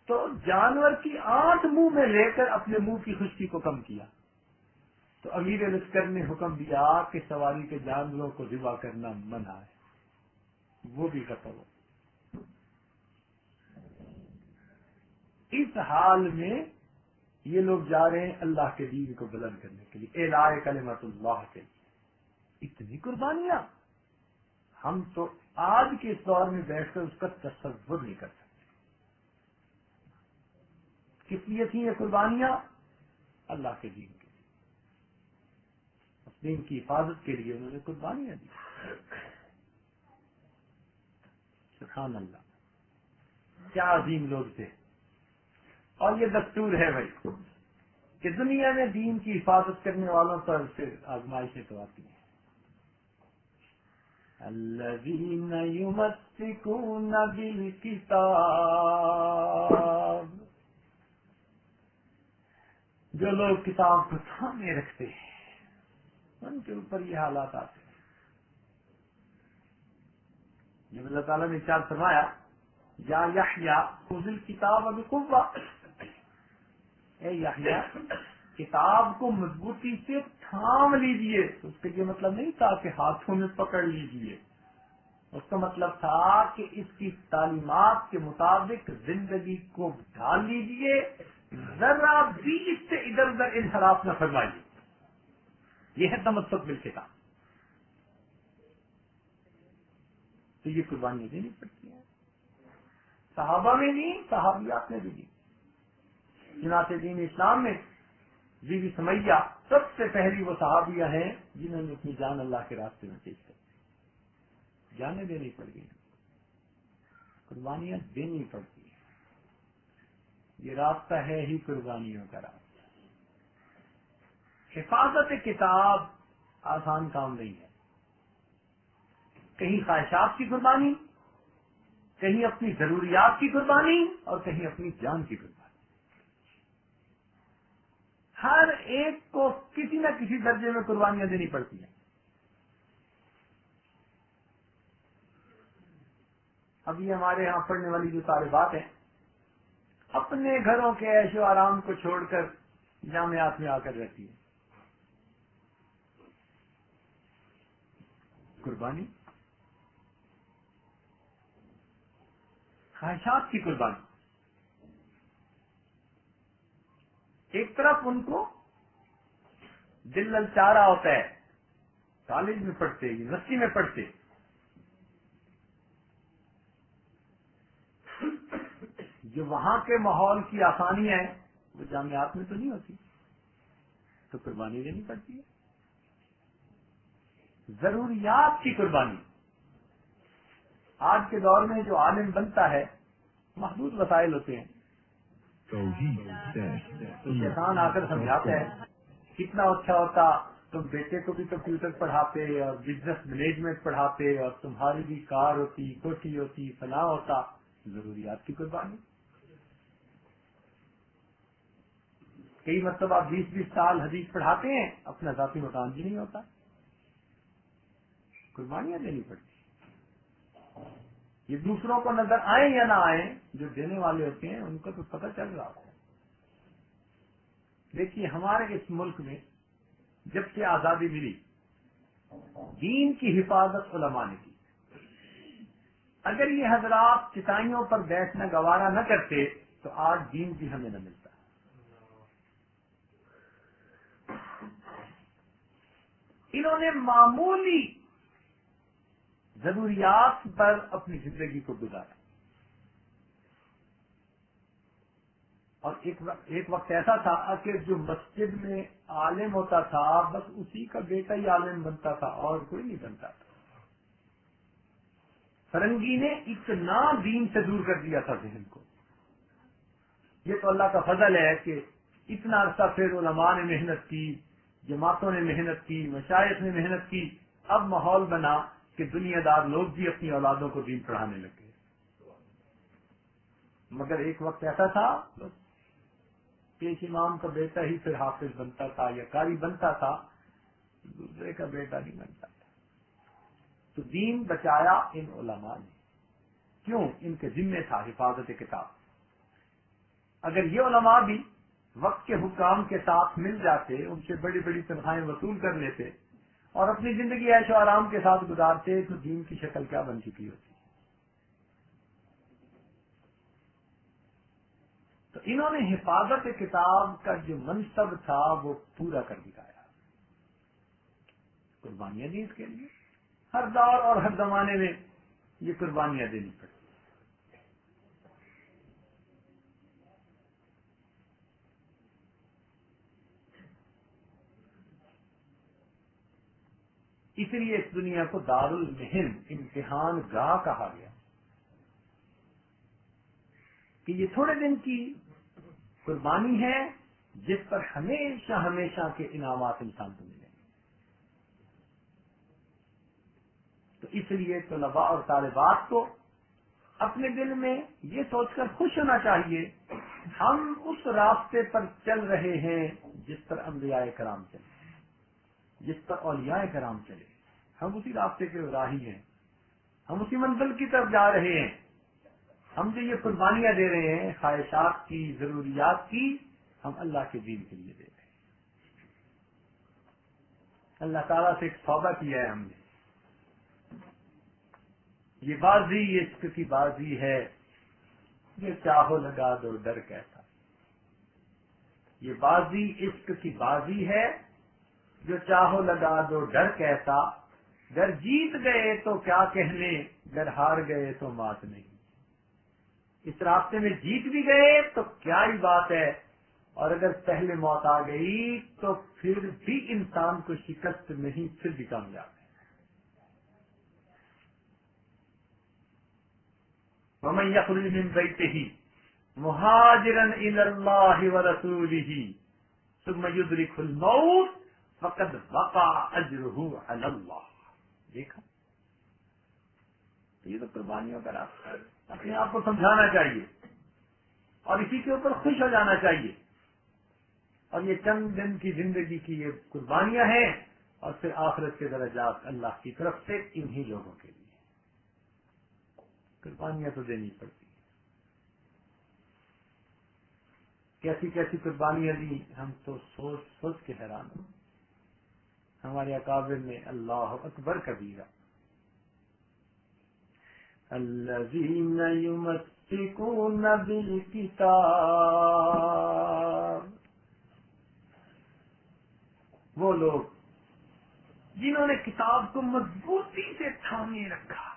C: تو جانور کی آنت منہ میں لے کر اپنے منہ کی خشکی کو کم کیا۔ تو امیر لشکر نے حکم دیا کہ سواری کے جانوروں کو ذبح کرنا منع ہے، وہ بھی ختم ہو۔ اس حال میں یہ لوگ جا رہے ہیں اللہ کے دین کو بلند کرنے کے لیے، اعلاء کلمت اللہ کے لیے، اتنی قربانیاں ہم تو آج کے اس دور میں بیٹھ کر اس کا تصور نہیں کر سکتے۔ کس لیے تھیں یہ قربانیاں؟ اللہ کے دین کے لیے۔ دین کی حفاظت کے لیے انہوں نے قربانیاں دی. سبحان اللہ، کیا عظیم لوگ تھے. اور یہ دستور ہے بھائی کہ دنیا میں دین کی حفاظت کرنے والوں پر پھر آزمائشیں تو آتی ہیں. الذین یمسکون بالکتاب، جو لوگ کتاب کو تھامے رکھتے ہیں ان کے اوپر یہ حالات آتے ہیں. جب اللہ تعالیٰ نے ارشاد فرمایا یا یحییٰ خذ الکتاب بقوہ، اے یحییٰ کتاب کو مضبوطی سے تھام لیجئے، تو اس کا یہ مطلب نہیں تھا کہ ہاتھوں میں پکڑ لیجئے، اس کا مطلب تھا کہ اس کی تعلیمات کے مطابق زندگی کو ڈھال لیجئے، ذرا بھی اس سے ادھر ادھر انحراف نہ فرمائیے. یہ ہے تمسک بالکتاب. تو یہ قربانیاں دینی پڑتی ہیں. صحابہ میں نہیں، صحابیات نے بھی دی. چنانچہ دین اسلام میں بی بی سمیہ سب سے پہلی وہ صحابیہ ہیں جنہوں نے اپنی جان اللہ کے راستے میں پیش کر جانیں دینی پڑ گئی. قربانیاں دینی پڑتی ہیں. یہ راستہ ہے ہی قربانیوں کا راستہ. حفاظت کتاب آسان کام نہیں ہے. کہیں خواہشات کی قربانی، کہیں اپنی ضروریات کی قربانی اور کہیں اپنی جان کی قربانی. ہر ایک کو کسی نہ کسی درجے میں قربانیاں دینی پڑتی ہیں. ابھی ہمارے یہاں پڑھنے والی جو طالبات ہیں اپنے گھروں کے عیش و آرام کو چھوڑ کر جامعات میں آ کر رہتی ہیں. قربانی، خواہشات کی قربانی. ایک طرف ان کو دل للچا رہا ہوتا ہے، کالج میں پڑھتے، یونیورسٹی میں پڑھتے، جو وہاں کے ماحول کی آسانیاں ہیں وہ جامعات میں تو نہیں ہوتی، تو قربانی دینی پڑتی ہے. ضروریات کی قربانی. آج کے دور میں جو عالم بنتا ہے محدود وسائل ہوتے ہیں. شیطان آ کر سمجھاتا ہے کتنا اچھا ہوتا تم بیٹے کو بھی کمپیوٹر پڑھاتے اور بزنس مینجمنٹ پڑھاتے اور تمہاری بھی کار ہوتی، کوٹھی ہوتی، فلاں ہوتا. ضروریات کی قربانی. کئی مرتبہ 20 سال حدیث پڑھاتے ہیں، اپنا ذاتی مکان بھی نہیں ہوتا. قربانیاں دینی پڑتی. یہ دوسروں کو نظر آئیں یا نہ آئیں، جو دینے والے ہوتے ہیں ان کو تو پتہ چل رہا ہوتا ہے. دیکھیے ہمارے اس ملک میں جب سے آزادی ملی دین کی حفاظت علماء نے کی. اگر یہ حضرات چٹائیوں پر بیٹھنا گوارا نہ کرتے تو آج دین بھی ہمیں نہ ملتا. انہوں نے معمولی ضروریات پر اپنی زندگی کو گزارا. اور ایک وقت ایسا تھا کہ جو مسجد میں عالم ہوتا تھا بس اسی کا بیٹا ہی عالم بنتا تھا اور کوئی نہیں بنتا تھا. فرنگی نے اتنا دین سے دور کر دیا تھا ذہن کو. یہ تو اللہ کا فضل ہے کہ اتنا عرصہ پھر علماء نے محنت کی، جماعتوں نے محنت کی، مشائخ نے محنت کی، اب ماحول بنا کہ دنیا دار لوگ بھی اپنی اولادوں کو دین پڑھانے لگے. مگر ایک وقت ایسا تھا پیش امام کا بیٹا ہی پھر حافظ بنتا تھا یا قاری بنتا تھا، دوسرے کا بیٹا نہیں بنتا تھا. تو دین بچایا ان علماء نے. کیوں؟ ان کے ذمے تھا حفاظت کتاب. اگر یہ علماء بھی وقت کے حکام کے ساتھ مل جاتے، ان سے بڑی بڑی تنخواہیں وصول کر لیتے اور اپنی زندگی عیش و آرام کے ساتھ گزارتے تو دین کی شکل کیا بن چکی ہوتی. تو انہوں نے حفاظت کتاب کا جو منصب تھا وہ پورا کر دکھایا. قربانیاں دی اس کے لیے. ہر دور اور ہر زمانے میں یہ قربانیاں دینی پڑتی. اس لیے اس دنیا کو دار المحن، امتحان گاہ کہا گیا، کہ یہ تھوڑے دن کی قربانی ہے جس پر ہمیشہ ہمیشہ کے انعامات انسان کو ملیں گے۔ تو اس لیے طلباء اور طالبات کو اپنے دل میں یہ سوچ کر خوش ہونا چاہیے، ہم اس راستے پر چل رہے ہیں جس پر انبیاء کرام چلے، جس پر اولیاء کرام چلے، ہم اسی راستے کے راہی ہیں، ہم اسی منزل کی طرف جا رہے ہیں۔ ہم جو یہ قربانیاں دے رہے ہیں خواہشات کی، ضروریات کی، ہم اللہ کے دین کے لیے دے رہے ہیں۔ اللہ تعالیٰ سے ایک سودا کیا ہے ہم نے، یہ بازی عشق کی بازی ہے جو چاہو لگا دو ڈر کیسا، یہ بازی عشق کی بازی ہے جو چاہو لگا دو ڈر کیسا، گر جیت گئے تو کیا کہنے، گر ہار گئے تو مات نہیں۔ اس راستے میں جیت بھی گئے تو کیا ہی بات ہے، اور اگر پہلے موت آ گئی تو پھر بھی انسان کو شکست نہیں، پھر بھی کامیاب ہے۔ وَمَن يَخْرُجْ مِن بَيْتِهِ مُهَاجِرًا إِلَى اللَّهِ وَرَسُولِهِ ثُمَّ يُدْرِكْهُ الْمَوْتُ فَقَدْ وَقَعَ أَجْرُهُ عَلَى اللَّهِ۔ دیکھا، تو یہ تو قربانیوں کا راستہ ہے، اپنے آپ کو سمجھانا چاہیے اور اسی کے اوپر خوش ہو جانا چاہیے، اور یہ چند دن کی زندگی کی یہ قربانیاں ہیں، اور پھر آخرت کے درجات اللہ کی طرف سے انہی لوگوں کے لیے۔ قربانیاں تو دینی پڑتی ہیں، کیسی کیسی قربانیاں دی، ہم تو سوچ سوچ کے حیران ہوں۔ ہمارے اکابر نے اللہ اکبر کبیرہ، الذین یمسکون بالکتاب، وہ لوگ جنہوں نے کتاب کو مضبوطی سے تھامے رکھا۔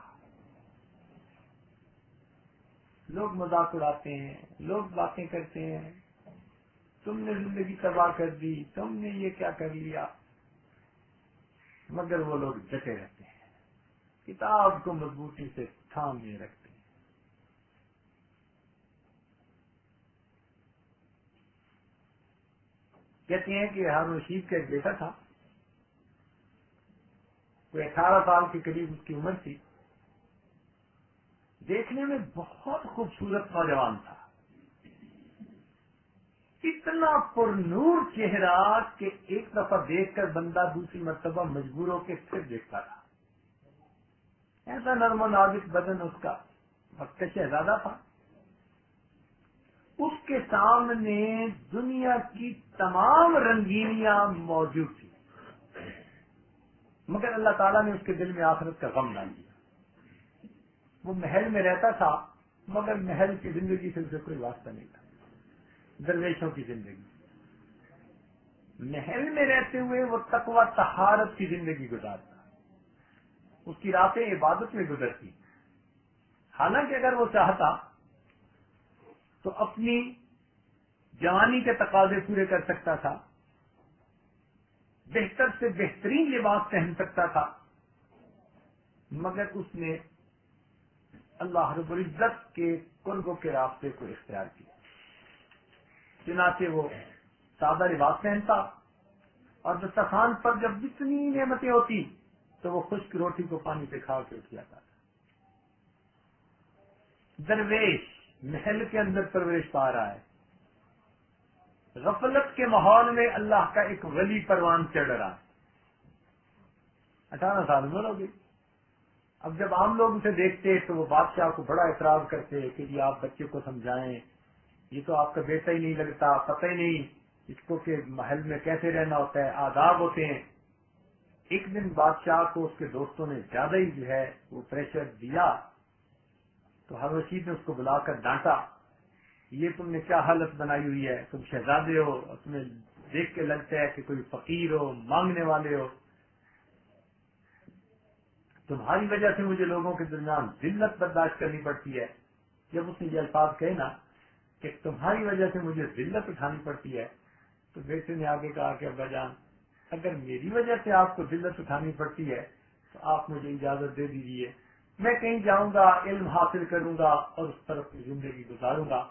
C: لوگ مذاق اڑاتے ہیں، لوگ باتیں کرتے ہیں، تم نے زندگی تباہ کر دی، تم نے یہ کیا کر لیا، مگر وہ لوگ ڈٹے رہتے ہیں، کتاب کو مضبوطی سے تھامے رکھتے ہیں۔ کہتے ہیں کہ ہارون رشید کا ایک بیٹا تھا، کوئی 18 سال کے قریب اس کی عمر تھی، دیکھنے میں بہت خوبصورت نوجوان تھا، اتنا پر نور چہرہ کہ ایک دفعہ دیکھ کر بندہ دوسری مرتبہ مجبور ہو کے پھر دیکھتا تھا، ایسا نرم و نازک بدن اس کا، وقت کا شہزادہ تھا۔ اس کے سامنے دنیا کی تمام رنگینیاں موجود تھیں، مگر اللہ تعالیٰ نے اس کے دل میں آخرت کا غم ڈال دیا۔ وہ محل میں رہتا تھا، مگر محل کی زندگی سے اسے کوئی واسطہ نہیں تھا، درویشوں کی زندگی۔ محل میں رہتے ہوئے وہ تقوی طہارت کی زندگی گزارتا، اس کی راتیں عبادت میں گزرتی، حالانکہ اگر وہ چاہتا تو اپنی جوانی کے تقاضے پورے کر سکتا تھا، بہتر سے بہترین لباس پہن سکتا تھا، مگر اس نے اللہ رب العزت کے قرب کے راستے کو اختیار کیا، چنانچہ وہ سادہ لباس پہنتا، اور دسترخوان پر جب جتنی نعمتیں ہوتی تو وہ خشک روٹی کو پانی پہ کھا کے اٹھ جاتا تھا۔ درویش محل کے اندر پرورش پا رہا ہے، غفلت کے ماحول میں اللہ کا ایک ولی پروان چڑھ رہا ہے، 18 سال عمر ہو گئی۔ اب جب عام لوگ اسے دیکھتے تو وہ بادشاہ کو بڑا اعتراض کرتے کہ جی آپ بچے کو سمجھائیں، یہ تو آپ کا بیٹا ہی نہیں لگتا، پتہ ہی نہیں اس کو کہ محل میں کیسے رہنا ہوتا ہے، آداب ہوتے ہیں۔ ایک دن بادشاہ کو اس کے دوستوں نے زیادہ ہی جو ہے وہ پریشر دیا، تو ہارون رشید نے اس کو بلا کر ڈانٹا، یہ تم نے کیا حالت بنائی ہوئی ہے، تم شہزادے ہو، تمہیں دیکھ کے لگتا ہے کہ کوئی فقیر ہو، مانگنے والے ہو، تمہاری وجہ سے مجھے لوگوں کے درمیان ذلت برداشت کرنی پڑتی ہے۔ جب اس نے یہ الفاظ کہے نا کہ تمہاری وجہ سے مجھے ذلت اٹھانی پڑتی ہے، تو بیٹے نے آگے کہا کہ ابا جان اگر میری وجہ سے آپ کو ذلت اٹھانی پڑتی ہے تو آپ مجھے اجازت دے دیجیے، میں کہیں جاؤں گا، علم حاصل کروں گا اور اس طرف کی زندگی گزاروں گا۔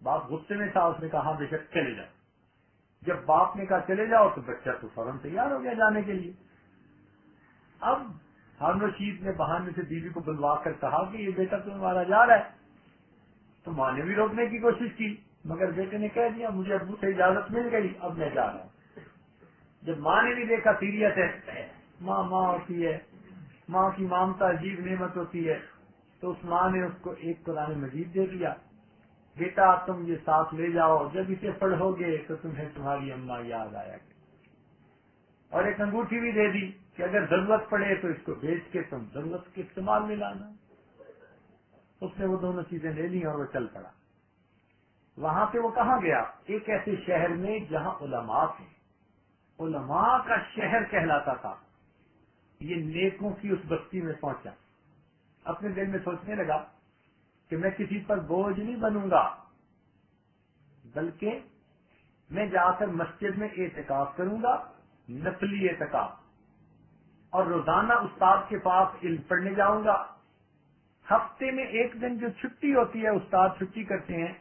C: باپ غصے میں تھا، اس نے کہا بے شک چلے جاؤ۔ جب باپ نے کہا چلے جاؤ تو بچہ تو فوراً تیار ہو گیا جانے کے لیے۔ اب ہارون رشید نے بہانے سے بیوی کو بلوا کر کہا کہ یہ بیٹا تو ہمارا جا رہا ہے، تو ماں نے بھی روکنے کی کوشش کی، مگر بیٹے نے کہہ دیا مجھے ابو سے اجازت مل گئی، اب میں جا رہا ہوں۔ جب ماں نے بھی دیکھا سیریت ہے، ماں ہوتی ہے، ماں کی مامتا عجیب نعمت ہوتی ہے، تو اس ماں نے اس کو ایک قرآن مجید دے دیا، بیٹا تم یہ ساتھ لے جاؤ، جب اسے پڑھو گے تو تمہیں تمہاری اماں یاد آیا گی، اور ایک انگوٹھی بھی دے دی کہ اگر ضرورت پڑے تو اس کو بیچ کے تم ضرورت کے استعمال میں لانا۔ اس نے وہ دونوں چیزیں لے لی اور وہ چل پڑا۔ وہاں سے وہ کہاں گیا؟ ایک ایسے شہر میں جہاں علماء تھے، علماء کا شہر کہلاتا تھا۔ یہ نیکوں کی اس بستی میں پہنچا، اپنے دل میں سوچنے لگا کہ میں کسی پر بوجھ نہیں بنوں گا، بلکہ میں جا کر مسجد میں اعتکاف کروں گا، نفلی اعتکاف، اور روزانہ استاد کے پاس علم پڑھنے جاؤں گا۔ ہفتے میں ایک دن جو چھٹی ہوتی ہے، استاد چھٹی کرتے ہیں،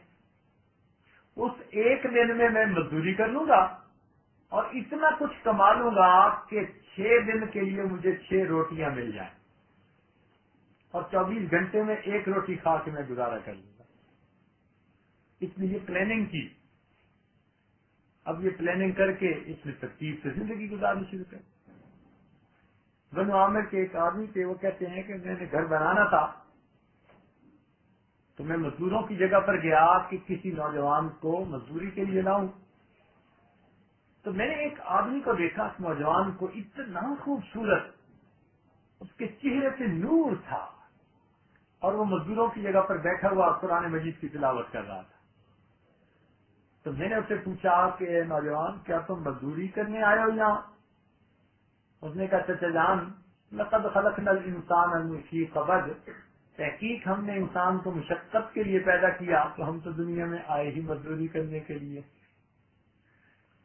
C: اس ایک دن میں مزدوری کر لوں گا اور اتنا کچھ کما لوں گا کہ 6 دن کے لیے مجھے 6 روٹیاں مل جائیں، اور 24 گھنٹے میں 1 روٹی کھا کے میں گزارا کر لوں گا۔ اس لیے پلاننگ کی۔ اب یہ پلاننگ کر کے اس میں ترتیب سے زندگی گزارنی شروع کر۔ بنو عامر کے ایک آدمی تھے، وہ کہتے ہیں کہ میں نے گھر بنانا تھا تو میں مزدوروں کی جگہ پر گیا کہ کسی نوجوان کو مزدوری کے لیے لاؤں، تو میں نے ایک آدمی کو دیکھا، اس نوجوان کو، اتنا خوبصورت، اس کے چہرے پہ نور تھا، اور وہ مزدوروں کی جگہ پر بیٹھا ہوا قرآن مجید کی تلاوت کر رہا تھا۔ تو میں نے اس سے پوچھا کہ نوجوان کیا تم مزدوری کرنے آئے ہو یہاں؟ اس نے کہا چچا جان لقد خلقنا الانسان فی کبد، تحقیق ہم نے انسان کو مشقت کے لیے پیدا کیا، تو ہم تو دنیا میں آئے ہی مزدوری کرنے کے لیے۔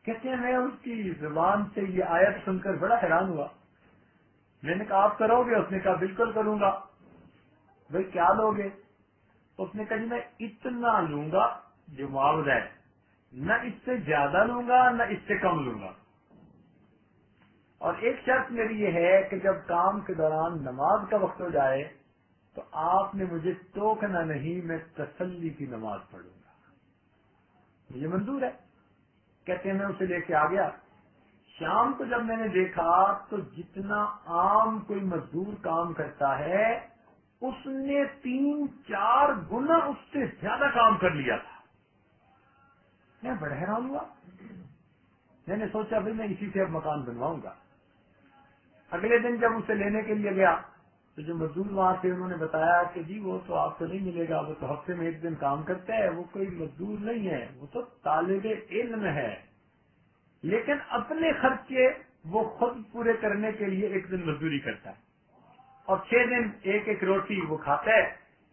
C: کہتے ہیں میں اس کی زبان سے یہ آیت سن کر بڑا حیران ہوا۔ میں نے کہا آپ کرو گے؟ اس نے کہا بالکل کروں گا۔ بھائی کیا لوگے؟ اس نے کہا جی میں اتنا لوں گا جو معاوضہ ہے، نہ اس سے زیادہ لوں گا نہ اس سے کم لوں گا، اور ایک شرط میری یہ ہے کہ جب کام کے دوران نماز کا وقت ہو جائے تو آپ نے مجھے ٹوکنا نہیں، میں تسلی کی نماز پڑھوں گا۔ مجھے منظور ہے۔ کہتے ہیں میں اسے لے کے آ گیا۔ شام کو جب میں نے دیکھا تو جتنا عام کوئی مزدور کام کرتا ہے اس نے 3-4 گنا اس سے زیادہ کام کر لیا تھا۔ میں بڑا حیران ہوا۔ میں نے سوچا بھائی میں اسی سے اب مکان بنواؤں گا۔ اگلے دن جب اسے لینے کے لیے گیا تو جو مزدور وہاں تھے انہوں نے بتایا کہ جی وہ تو آپ کو نہیں ملے گا، وہ تو ہفتے میں 1 دن کام کرتا ہے، وہ کوئی مزدور نہیں ہے، وہ تو طالب علم ہے، لیکن اپنے خرچے وہ خود پورے کرنے کے لیے 1 دن مزدوری کرتا ہے، اور 6 دن 1 روٹی وہ کھاتا ہے،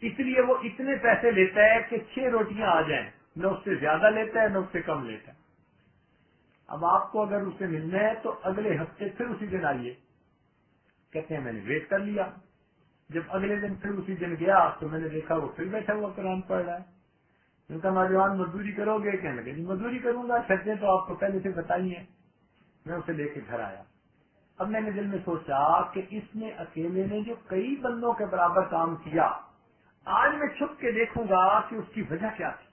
C: اس لیے وہ اتنے پیسے لیتا ہے کہ 6 روٹیاں آ جائیں، نہ اس سے زیادہ لیتا ہے نہ اس سے کم لیتا ہے۔ اب آپ کو اگر اسے ملنا ہے تو اگلے ہفتے پھر اسی دن آئیے۔ کہتے ہیں میں نے ویٹ کر لیا۔ جب اگلے دن پھر اسی دن گیا تو میں نے دیکھا وہ پھر بیٹھا ہوا قرآن پڑھ رہا ہے۔ ان کا نوجوان مزدوری کرو گے؟ کہنے لگے جی مزدوری کروں گا، شرطیں تو آپ کو پہلے سے بتائی ہیں۔ میں اسے لے کے گھر آیا۔ اب میں نے دل میں سوچا کہ اس نے اکیلے نے جو کئی بندوں کے برابر کام کیا، آج میں چھپ کے دیکھوں گا کہ اس کی وجہ کیا تھی۔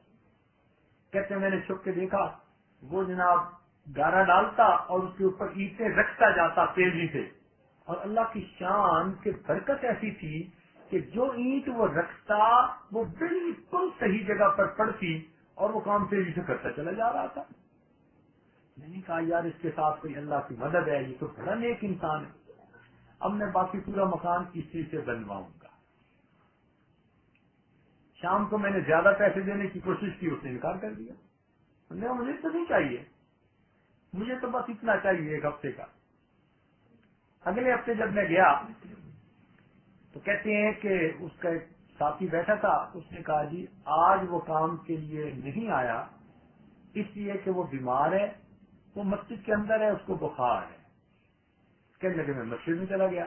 C: کہتے ہیں میں نے چھپ کے دیکھا، وہ جناب گارا ڈالتا اور اس کے اوپر اینٹیں رکھتا جاتا تیزی سے، اور اللہ کی شان کی برکت ایسی تھی کہ جو اینٹ وہ رکھتا وہ بالکل صحیح جگہ پر پڑتی اور وہ کام تیزی سے کرتا چلا جا رہا تھا۔ میں نے کہا یار اس کے ساتھ کوئی اللہ کی مدد ہے، یہ تو بڑا نیک انسان ہے۔ اب میں باقی پورا مکان اسی سے بنواؤں گا۔ شام کو میں نے زیادہ پیسے دینے کی کوشش کی، اس نے انکار کر دیا۔ میں نے کہا مجھے تو نہیں چاہیے، مجھے تو بس اتنا چاہیے 1 ہفتے کا۔ اگلے ہفتے جب میں گیا تو کہتے ہیں کہ اس کا ایک ساتھی بیٹھا تھا، اس نے کہا جی آج وہ کام کے لیے نہیں آیا اس لیے کہ وہ بیمار ہے، وہ مسجد کے اندر ہے، اس کو بخار ہے۔ کہنے لگے میں مسجد میں چلا گیا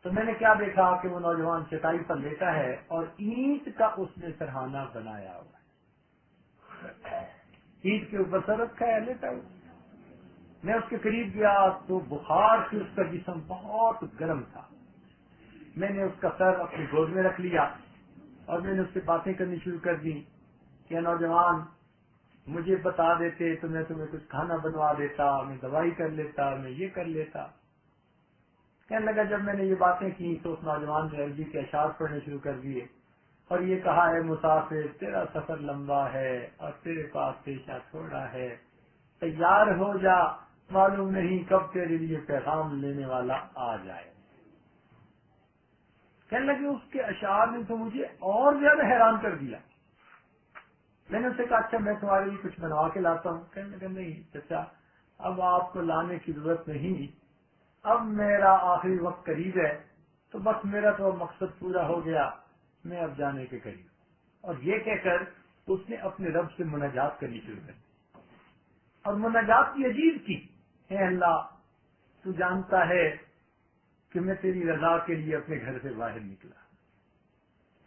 C: تو میں نے کیا دیکھا کہ وہ نوجوان چٹائی پر لیٹا ہے اور اینٹ کا اس نے سرہانہ بنایا ہوا ہے، اینٹ کے اوپر سر رکھا ہے، لیٹا ہوا۔ میں اس کے قریب گیا تو بخار سے اس کا جسم بہت گرم تھا۔ میں نے اس کا سر اپنی گود میں رکھ لیا اور میں نے اس سے باتیں کرنی شروع کر دی کہ نوجوان مجھے بتا دیتے تو میں تمہیں کچھ کھانا بنوا دیتا، میں دوائی کر لیتا، میں یہ کر لیتا۔ کہنے لگا جب میں نے یہ باتیں کی تو اس نوجوان نے عربی کے اشعار پڑھنے شروع کر دیے اور یہ کہا ہے مسافر تیرا سفر لمبا ہے اور تیرے پاس پیشہ تھوڑا ہے، تیار ہو جا معلوم نہیں کب تیرے لیے پیغام لینے والا آ جائے۔ کہنے لگے اس کے اشعار نے تو مجھے اور زیادہ حیران کر دیا۔ میں نے اسے کہا اچھا میں تمہارے لیے کچھ بنوا کے لاتا ہوں۔ کہنے لگا نہیں چچا اب آپ کو لانے کی ضرورت نہیں، اب میرا آخری وقت قریب ہے تو بس میرا تو مقصد پورا ہو گیا، میں اب جانے کے قریب۔ اور یہ کہہ کر اس نے اپنے رب سے مناجات کرنی شروع کر دی اور مناجات کی عجیب کی، اے اللہ تو جانتا ہے کہ میں تیری رضا کے لیے اپنے گھر سے باہر نکلا،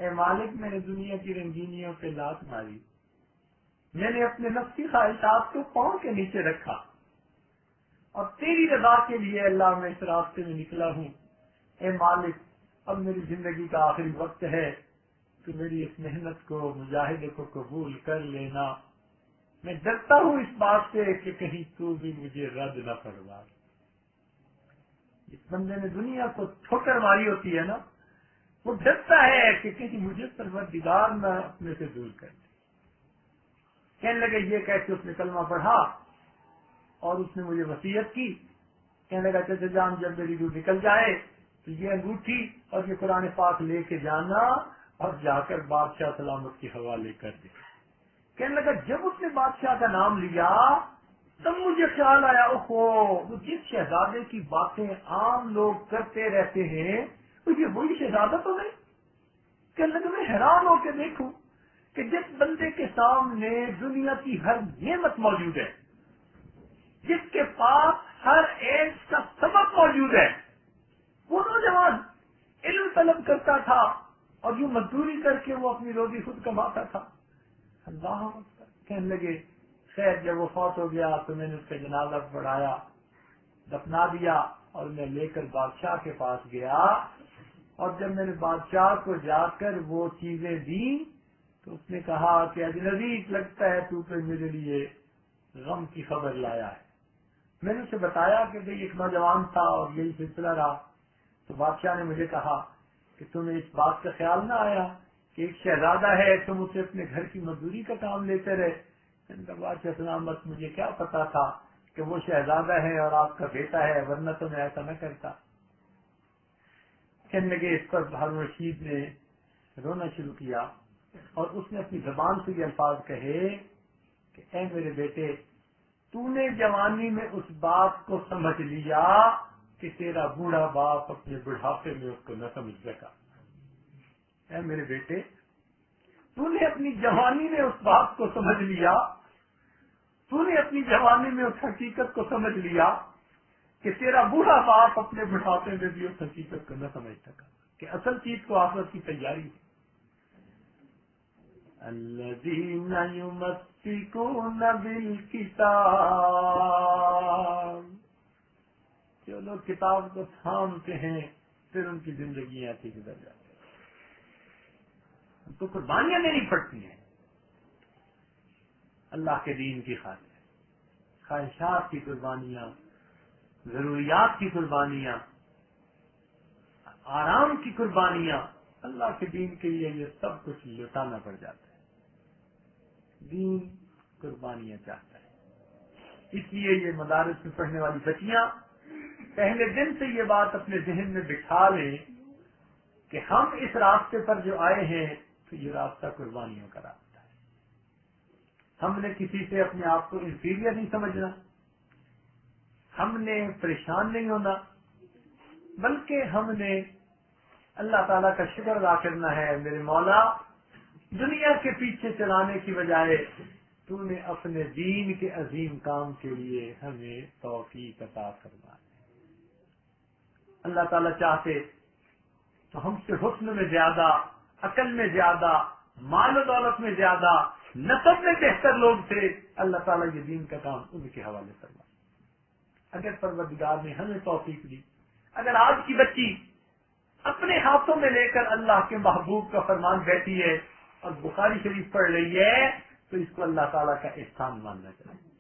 C: اے مالک میں نے دنیا کی رنگینیوں پہ لات ماری، میں نے اپنے نفسی خواہشات کو پاؤں کے نیچے رکھا اور تیری رضا کے لیے اللہ میں اس راستے میں نکلا ہوں۔ اے مالک اب میری زندگی کا آخری وقت ہے، تو میری اس محنت کو مجاہدے کو قبول کر لینا، میں ڈرتا ہوں اس بات سے کہ کہیں تو بھی مجھے رد نہ فرما۔ اس بندے نے دنیا کو ٹھوکر ماری ہوتی ہے نا، وہ ڈرتا ہے کہ کہیں مجھے پروردگار نہ اپنے سے دور کر دے۔ کہنے لگے یہ کہہ کے اس نے کلمہ پڑھا اور اس نے مجھے وصیت کی۔ کہنے لگا چچا جان جب میری روح نکل جائے تو یہ انگوٹھی اور یہ قرآن پاک لے کے جانا اور جا کر بادشاہ سلامت کے حوالے کر دے۔ کہنے لگا جب اس نے بادشاہ کا نام لیا تب مجھے خیال آیا اوہو وہ جس شہزادے کی باتیں عام لوگ کرتے رہتے ہیں تو یہ وہی شہزادہ تو نہیں۔ کہنے لگا میں حیران ہو کے دیکھوں کہ جس بندے کے سامنے دنیا کی ہر نعمت موجود ہے، جس کے پاس ہر ایک کا سبق موجود ہے، وہ نوجوان علم طلب کرتا تھا اور یوں مزدوری کر کے وہ اپنی روزی خود کماتا تھا۔ اللہ اکبر۔ کہنے لگے خیر جب وہ فوت ہو گیا تو میں نے اس کا جنازہ پڑھایا، دفنا دیا اور میں لے کر بادشاہ کے پاس گیا اور جب میں نے بادشاہ کو جا کر وہ چیزیں دیں تو اس نے کہا کہ اجنبی لگتا ہے تو میرے لیے غم کی خبر لایا ہے۔ میں نے اسے بتایا کہ بھئی ایک نوجوان تھا اور یہی سلسلہ رہا، تو بادشاہ نے مجھے کہا کہ تمہیں اس بات کا خیال نہ آیا کہ ایک شہزادہ ہے تم اسے اپنے گھر کی مزدوری کا کام لیتے رہے۔ میں نے کہا بادشاہ سلامت مجھے کیا پتا تھا کہ وہ شہزادہ ہے اور آپ کا بیٹا ہے، ورنہ تو میں ایسا نہ کرتا۔ کہنے لگے اس پر ہارون رشید نے رونا شروع کیا اور اس نے اپنی زبان سے یہ الفاظ کہے کہ اے میرے بیٹے تو نے جوانی میں اس بات کو سمجھ لیا کہ تیرا بوڑھا باپ اپنے بڑھاپے میں اس کو نہ سمجھ سکا۔ اے میرے بیٹے تو نے اپنی جوانی میں اس بات کو سمجھ لیا، تو نے اپنی جوانی میں اس حقیقت کو سمجھ لیا کہ تیرا بوڑھا باپ اپنے بڑھاپے میں بھی اس حقیقت کو نہ سمجھ سکا کہ اصل چیز کو آخرت کی تیاری ہے۔ الذین یمسکون بالکتاب، جو لوگ کتاب کو تھامتے ہیں پھر ان کی زندگیاں ایسی گزر جاتی ہیں، ان کو قربانیاں دینی پڑتی ہیں اللہ کے دین کی خاطر، خواہشات کی قربانیاں، ضروریات کی قربانیاں، آرام کی قربانیاں، اللہ کے دین کے لیے یہ سب کچھ لٹانا پڑ جاتا ہے۔ دین قربانیاں چاہتا ہے، اس لیے یہ مدارس میں پڑھنے والی بچیاں پہلے دن سے یہ بات اپنے ذہن میں بٹھا لیں کہ ہم اس راستے پر جو آئے ہیں تو یہ راستہ قربانیوں کا راستہ ہے۔ ہم نے کسی سے اپنے آپ کو انفیریئر نہیں سمجھنا، ہم نے پریشان نہیں ہونا، بلکہ ہم نے اللہ تعالیٰ کا شکر ادا کرنا ہے، میرے مولا دنیا کے پیچھے چلانے کی بجائے تو نے اپنے دین کے عظیم کام کے لیے ہمیں توفیق عطا فرمائی۔ اللہ تعالیٰ چاہتے تو ہم سے حسن میں زیادہ، عقل میں زیادہ، مال و دولت میں زیادہ، نسب میں بہتر لوگ تھے، اللہ تعالیٰ یہ دین کا کام ان کے حوالے فرمائے۔ اگر پروردگار نے ہمیں توفیق دی، اگر آج کی بچی اپنے ہاتھوں میں لے کر اللہ کے محبوب کا فرمان بیٹھی ہے اور بخاری شریف پڑھ رہی ہے، تو اس کو اللہ تعالیٰ کا احسان ماننا چاہیے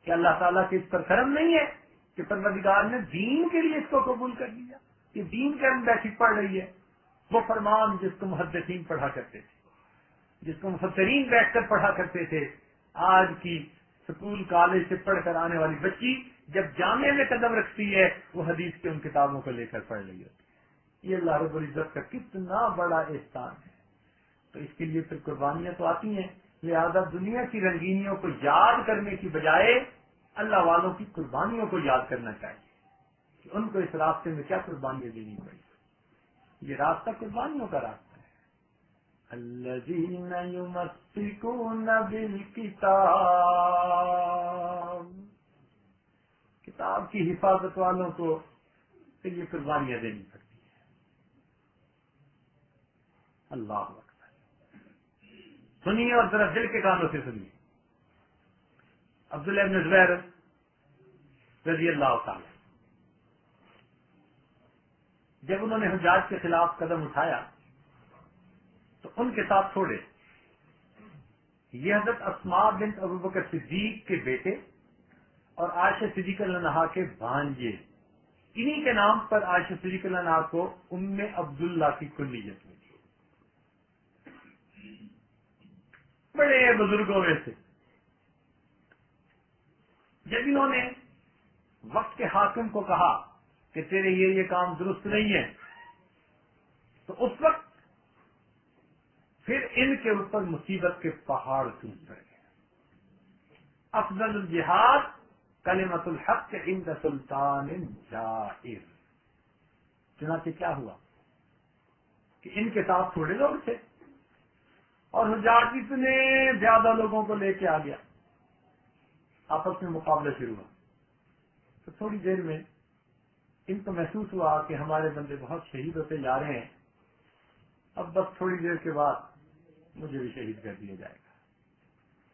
C: کہ اللہ تعالیٰ کے اس پر کرم نہیں ہے کہ پروردگار نے دین کے لیے اس کو قبول کر لیا، کہ دین کے اندر بیٹھی پڑھ رہی ہے۔ وہ فرمان جس کو محدثین پڑھا کرتے تھے، جس کو مفسرین بیٹھ کر پڑھا کرتے تھے، آج کی سکول کالج سے پڑھ کر آنے والی بچی جب جامعہ میں قدم رکھتی ہے وہ حدیث کی ان کتابوں کو لے کر پڑھ رہی ہوتی ہے۔ یہ اللہ رب العزت کا کتنا بڑا احسان ہے۔ تو اس کے لیے پھر قربانیاں تو آتی ہیں، لہذا دنیا کی رنگینیوں کو یاد کرنے کی بجائے اللہ والوں کی قربانیوں کو یاد کرنا چاہیے کہ ان کو اس راستے میں کیا قربانیاں دینی پڑی۔ یہ راستہ قربانیوں کا راستہ ہے۔ الذین یمسکون بالکتاب، کتاب کی حفاظت والوں کو پھر یہ قربانیاں دینی پڑتی ہیں۔ اللہ اکبر۔ سنیے اور ذرا دل کے کانوں سے سنیے۔ عبداللہ بن زبیر رضی اللہ تعالی جب انہوں نے حجاج کے خلاف قدم اٹھایا تو ان کے ساتھ چھوڑے یہ حضرت اسماء بنت ابوبکر صدیق کے بیٹے اور عائشہ صدیقہ رضی اللہ عنہا کے بھانجے، انہی کے نام پر عائشہ صدیقہ رضی اللہ عنہا کو ام عبداللہ کی کنیت ملی۔ بڑے بزرگوں میں سے جب انہوں نے وقت کے حاکم کو کہا کہ تیرے یہ کام درست نہیں ہے، تو اس وقت پھر ان کے اوپر مصیبت کے پہاڑ ٹوٹ پڑ گئے۔ افضل الجہاد کلمۃ الحق عند سلطان جائر۔ چنانچہ کیا ہوا کہ ان کے ساتھ تھوڑے لوگ تھے اور حجاج اتنے زیادہ لوگوں کو لے کے آ گیا، آپس میں مقابلہ شروع ہوا۔ تو تھوڑی دیر میں ان کو محسوس ہوا کہ ہمارے بندے بہت شہید ہوتے جا رہے ہیں، اب بس تھوڑی دیر کے بعد مجھے بھی شہید کر دیا جائے گا۔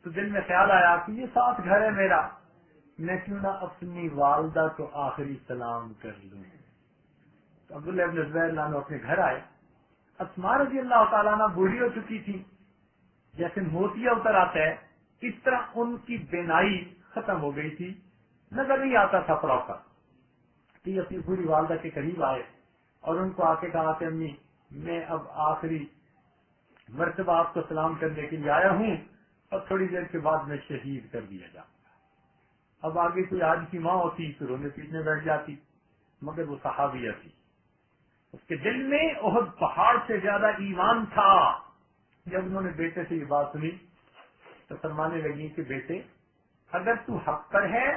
C: تو دل میں خیال آیا کہ یہ ساتھ گھر ہے میرا، میں کیوں نہ اپنی والدہ کو آخری سلام کر لوں۔ تو عبداللہ بن زبیر نانو اپنے گھر آئے۔ اسماء رضی اللہ تعالیٰ عنہ بوڑھی ہو چکی تھی، جیسے موتیا اتر آتا ہے اس طرح ان کی بینائی ختم ہو گئی تھی، نظر نہیں آتا تھا پراپر۔ تو یہ اپنی بوڑھی والدہ کے قریب آئے اور ان کو آ کے کہا کہ امی میں اب آخری مرتبہ آپ کو سلام کرنے کے لیے آیا ہوں اور تھوڑی دیر کے بعد میں شہید کر دیا جاؤں گا۔ اب آگے کوئی آج کی ماں ہوتی تو رونے پیٹنے بیٹھ جاتی، مگر وہ صحابیہ تھی، اس کے دل میں احد پہاڑ سے زیادہ ایمان تھا۔ جب انہوں نے بیٹے سے یہ بات سنی تو فرمانے لگی کہ بیٹے اگر تو حق پر ہے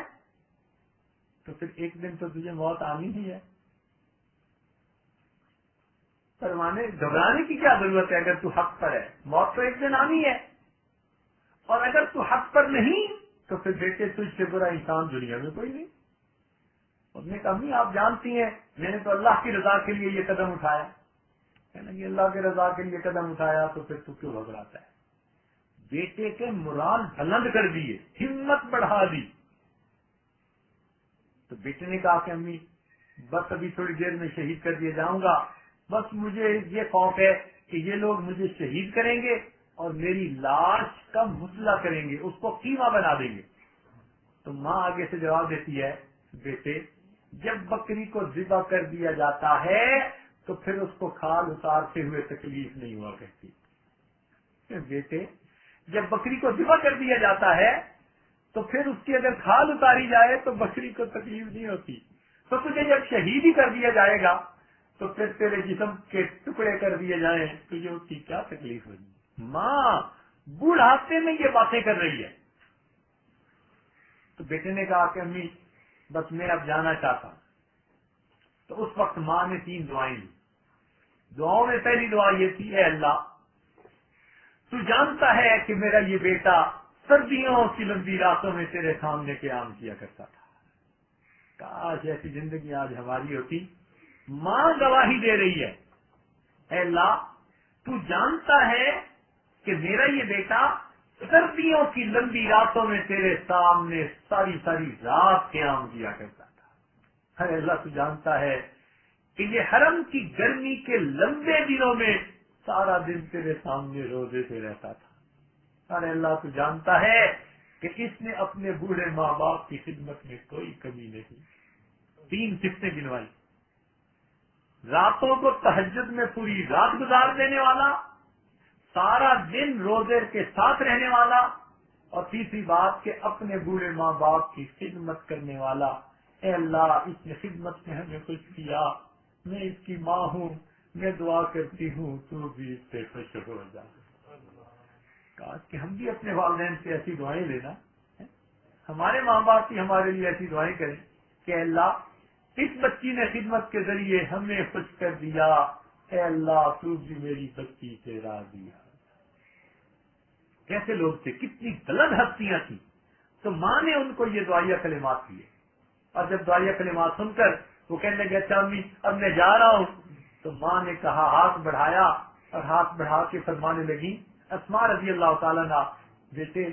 C: تو پھر ایک دن تو تجھے موت آنی ہی ہے، فرمانے گھبرانے کی کیا ضرورت ہے، اگر تو حق پر ہے موت تو ایک دن آنی ہے، اور اگر تو حق پر نہیں تو پھر بیٹے تجھ سے برا انسان دنیا میں کوئی نہیں۔ اس نے کہا امی آپ جانتی ہیں میں نے تو اللہ کی رضا کے لیے یہ قدم اٹھایا۔ کہنے لگی اللہ کے رضا کے لیے قدم اٹھایا تو پھر تو کیوں گھبراتا ہے۔ بیٹے کے مرال بلند کر دیے، ہمت بڑھا دی۔ تو بیٹے نے کہا کہ امی بس ابھی تھوڑی دیر میں شہید کر دیا جاؤں گا، بس مجھے یہ خوف ہے کہ یہ لوگ مجھے شہید کریں گے اور میری لاش کا مسئلہ کریں گے، اس کو قیمہ بنا دیں گے۔ تو ماں آگے سے جواب دیتی ہے بیٹے جب بکری کو ذبح کر دیا جاتا ہے تو پھر اس کو کھال اتارتے ہوئے تکلیف نہیں ہوا کرتی۔ بیٹے جب بکری کو ذبح کر دیا جاتا ہے تو پھر اس کی اگر کھال اتاری جائے تو بکری کو تکلیف نہیں ہوتی، تو تجھے جب شہید ہی کر دیا جائے گا تو پھر تیرے جسم کے ٹکڑے کر دیے جائیں تجھے اس کی کیا تکلیف ہوگی۔ ماں بوڑھاپے میں یہ باتیں کر رہی ہے۔ تو بیٹے نے کہا کہ امی بس میں اب جانا چاہتا ہوں۔ تو اس وقت ماں نے 3 دعائیں لی۔ دعاؤں میں پہلی دعا یہ تھی اے اللہ تو جانتا ہے کہ میرا یہ بیٹا سردیوں کی لمبی راتوں میں تیرے سامنے قیام کیا کرتا تھا، کاش ایسی زندگی آج ہماری ہوتی. ماں گواہی دے رہی ہے, اے اللہ تو جانتا ہے کہ میرا یہ بیٹا سردیوں کی لمبی راتوں میں تیرے سامنے ساری ساری رات قیام کیا کرتا تھا. ارے اللہ تو جانتا ہے کہ یہ حرم کی گرمی کے لمبے دنوں میں سارا دن تیرے سامنے روزے سے رہتا تھا. ارے اللہ تو جانتا ہے کہ اس نے اپنے بوڑھے ماں باپ کی خدمت میں کوئی کمی نہیں. 3 صفتیں گنوائی, راتوں کو تہجد میں پوری رات گزار دینے والا, سارا دن روزے کے ساتھ رہنے والا, اور تیسری بات کہ اپنے بوڑھے ماں باپ کی خدمت کرنے والا. اے اللہ اس نے خدمت میں ہمیں خوش کیا, میں اس کی ماں ہوں, میں دعا کرتی ہوں تو بھی اس سے خوش ہو جا. کاش کہ ہم بھی اپنے والدین سے ایسی دعائیں لینا, ہمارے ماں باپ بھی ہمارے لیے ایسی دعائیں کریں کہ اللہ اس بچی نے خدمت کے ذریعے ہمیں خوش کر دیا, اے اللہ تو بھی میری بچی سے راضی ہے. کیسے لوگ تھے, کتنی غلط ہستیاں تھیں, تو ماں نے ان کو یہ دعائیہ کلمات دیے, اور جب دعائیہ کلمات سن کر وہ کہنے لگے اچھا امی اب میں جا رہا ہوں, تو ماں نے کہا, ہاتھ بڑھایا اور ہاتھ بڑھا کے فرمانے لگی, اسماء رضی اللہ تعالیٰ عنہ, بیٹے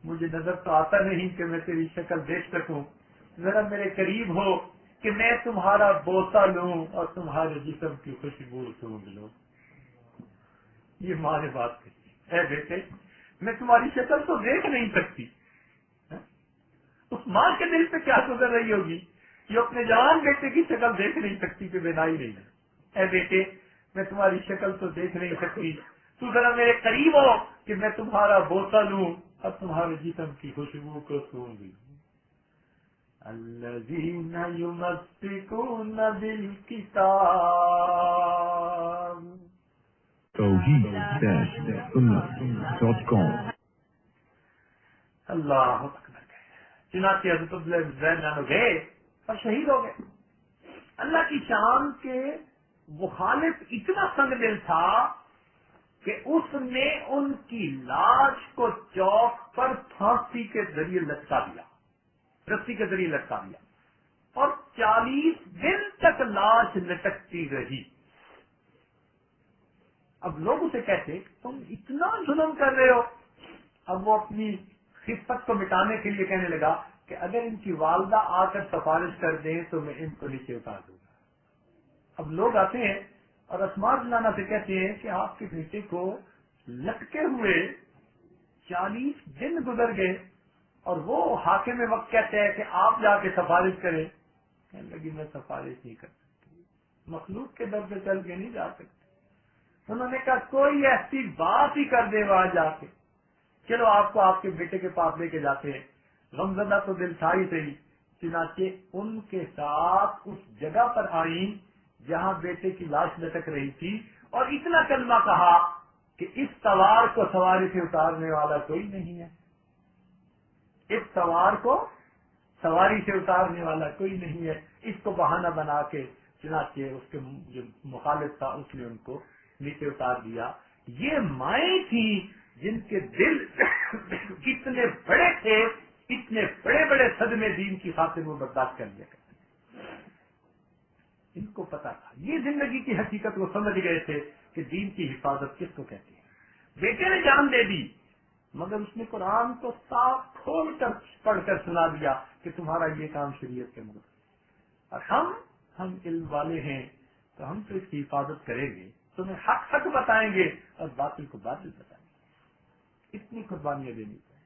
C: مجھے نظر تو آتا نہیں کہ میں تیری شکل دیکھ سکوں, ذرا میرے قریب ہو کہ میں تمہارا بوسہ لوں اور تمہارے جسم کی خوشبو سونگھ لوں. یہ ماں نے بات کہی, اے بیٹے میں تمہاری شکل تو دیکھ نہیں سکتی. اس ماں کے دل پہ کیا گزر رہی ہوگی جو اپنے جوان بیٹے کی شکل دیکھ نہیں سکتی کہ بینائی نہیں ہے. اے بیٹے میں تمہاری شکل تو دیکھ نہیں سکتی, تو ذرا میرے قریب ہو کہ میں تمہارا بوسہ لوں اور تمہارے جسم کی خوشبو کو سونگھ لوں. الذین یمسکون بالکتاب.
B: توحید-سنت.com.
C: اللہ اکبر. چنانچہ حضرت عبداللہ گئے اور شہید ہو گئے. اللہ کی شان کے مخالف اتنا سنگ دل تھا کہ اس نے ان کی لاش کو چوک پر پھانسی کے ذریعے لٹکا دیا, رسی کے ذریعے لٹکا دیا, اور 40 دن تک لاش لٹکتی رہی. اب لوگ اسے کہتے تم اتنا ظلم کر رہے ہو. اب وہ اپنی خفت کو مٹانے کے لیے کہنے لگا کہ اگر ان کی والدہ آ کر سفارش کر دیں تو میں ان کو نیچے اتار دوں گا. اب لوگ آتے ہیں اور اسماء لانا سے کہتے ہیں کہ آپ کے بیٹے کو لٹکے ہوئے 40 دن گزر گئے, اور وہ حاکم وقت کہتے ہیں کہ آپ جا کے سفارش کریں. کہنے لگی میں سفارش نہیں کر سکتی, مخلوق کے در پہ چل کے نہیں جا سکتی. انہوں نے کہا کوئی ایسی بات ہی کر دے وہاں جا کے, چلو آپ کو آپ کے بیٹے کے پاس لے کے جاتے ہیں. غمزدہ تو دل تھا ہی صحیح, چنانچہ ان کے ساتھ اس جگہ پر آئیں جہاں بیٹے کی لاش لٹک رہی تھی, اور اتنا کلمہ کہا کہ اس سوار کو سواری سے اتارنے والا کوئی نہیں ہے, اس سوار کو سواری سے اتارنے والا کوئی نہیں ہے. اس کو بہانہ بنا کے چنانچہ اس کے جو مخالف تھا اس نے ان کو نیچے اتار دیا. یہ مائیں تھیں جن کے دل کتنے بڑے تھے, اتنے بڑے بڑے صدمے دین کی خاطر وہ برداشت کر لیا کرتے. ان کو پتا تھا, یہ زندگی کی حقیقت وہ سمجھ گئے تھے کہ دین کی حفاظت کس کو کہتے ہیں. بیٹے نے جان دے دی, مگر اس نے قرآن کو صاف کھول کر پڑھ کر سنا دیا کہ تمہارا یہ کام شریعت کے مطابق, اور ہم علم والے ہیں تو ہم تو اس کی حفاظت کریں گے, تمہیں حق حق بتائیں گے اور باطل کو باطل بتائیں گے. اتنی قربانیاں دینی چاہیے.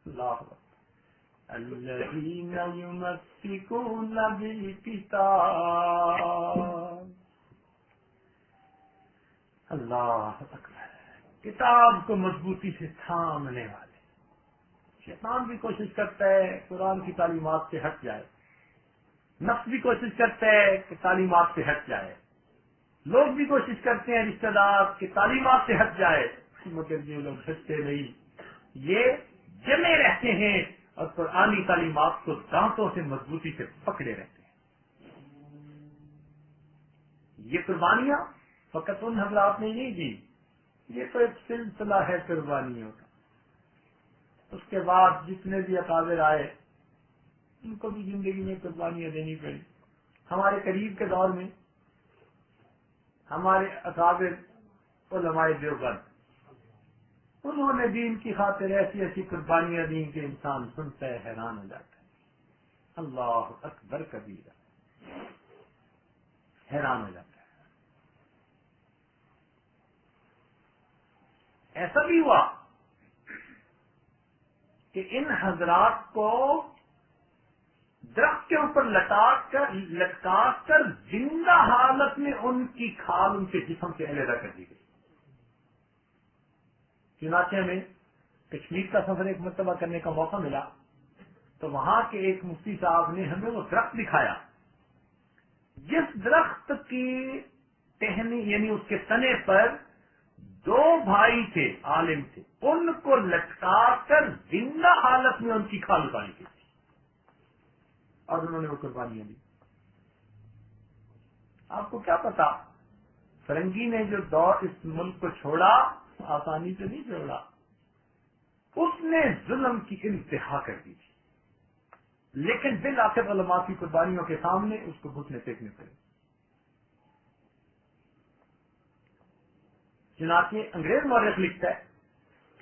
C: اللہ اکبر. الذین یمسکون بالکتاب. اللہ اکبر. کتاب کو مضبوطی سے تھامنے والے. شیطان بھی کوشش کرتا ہے قرآن کی تعلیمات سے ہٹ جائے, نفس بھی کوشش کرتا ہے کہ تعلیمات سے ہٹ جائے, لوگ بھی کوشش کرتے ہیں رشتہ دار کہ تعلیمات سے ہٹ جائے, مگر یہ لوگ ہٹتے نہیں, یہ جمے رہتے ہیں اور قرآنی تعلیمات کو دانتوں سے مضبوطی سے پکڑے رہتے ہیں. یہ قربانیاں فقط ان حضرات نے نہیں دی, یہ تو ایک سلسلہ ہے قربانیوں کا. اس کے بعد جتنے بھی اکابر آئے ان کو بھی زندگی میں قربانیاں دینی پڑی. ہمارے قریب کے دور میں ہمارے اکابر علماء دیوبند انہوں نے دین کی خاطر ایسی ایسی قربانیاں دیں کہ انسان سنتا ہے حیران ہو جاتا ہے. اللہ اکبر کبیرہ، حیران ہو جاتا ہے. ایسا بھی ہوا کہ ان حضرات کو درخت کے اوپر لٹکا کر زندہ حالت میں ان کی کھال ان کے جسم سے علیحدہ کر دی گئی. چنانچہ میں کشمیر کا سفر ایک مرتبہ کرنے کا موقع ملا تو وہاں کے ایک مفتی صاحب نے ہمیں وہ درخت دکھایا جس درخت کی ٹہنی یعنی اس کے تنے پر 2 بھائی تھے، عالم تھے، ان کو لٹکا کر زندہ حالت میں ان کی کھال اتاری کی تھی اور انہوں نے وہ قربانیاں دی. آپ کو کیا پتا فرنگی نے جو دور اس ملک کو چھوڑا آسانی سے نہیں چھوڑا، اس نے ظلم کی انتہا کر دی تھی، لیکن بالآخر علماء کی قربانیوں کے سامنے اس کو گھٹنے ٹیکنے پڑے. چنانچہ انگریز مورخ لکھتا ہے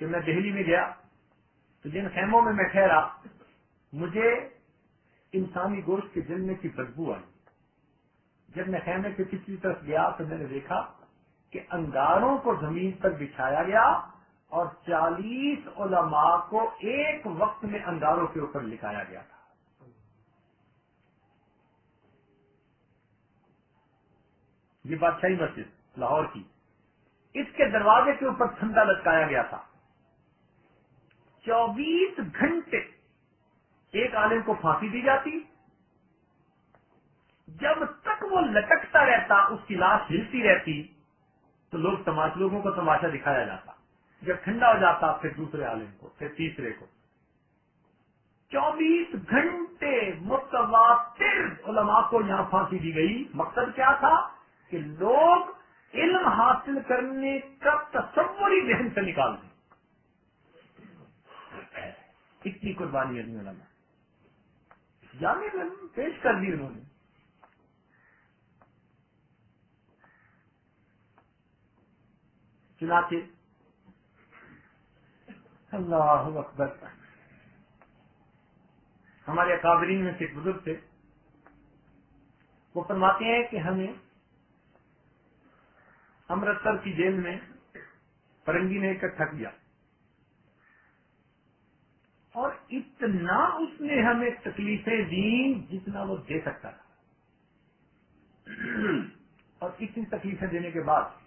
C: کہ میں دہلی میں گیا تو جن خیموں میں میں ٹھہرا مجھے انسانی گوشت کے جلنے کی بدبو آئی. جب میں خیمے کے پچھلی طرف گیا تو میں نے دیکھا کہ انگاروں کو زمین پر بچھایا گیا اور 40 علماء کو ایک وقت میں انگاروں کے اوپر لٹایا گیا تھا. یہ بادشاہی مسجد لاہور کی، اس کے دروازے کے اوپر چھندا لٹکایا گیا تھا. 24 گھنٹے ایک عالم کو پھانسی دی جاتی، جب تک وہ لٹکتا رہتا اس کی لاش ہلتی رہتی تو لوگوں کو تماشا دکھایا جاتا. جب ٹھنڈا ہو جاتا پھر دوسرے عالم کو، پھر تیسرے کو. 24 گھنٹے متواتر علماء کو یہاں پھانسی دی گئی. مقصد کیا تھا کہ لوگ علم حاصل کرنے کا تصور ہی ذہن سے نکال دیں. اتنی قربانیاں دی علماء، جامع علم پیش کر دی انہوں نے. چنانچہ اللہ اکبر، ہمارے اکابرین میں سے ایک بزرگ تھے، وہ فرماتے ہیں کہ ہمیں امرتسر کی جیل میں فرنگی نے اکٹھا کیا اور اتنا اس نے ہمیں تکلیفیں دیں جتنا وہ دے سکتا تھا. اور اتنی تکلیفیں دینے کے بعد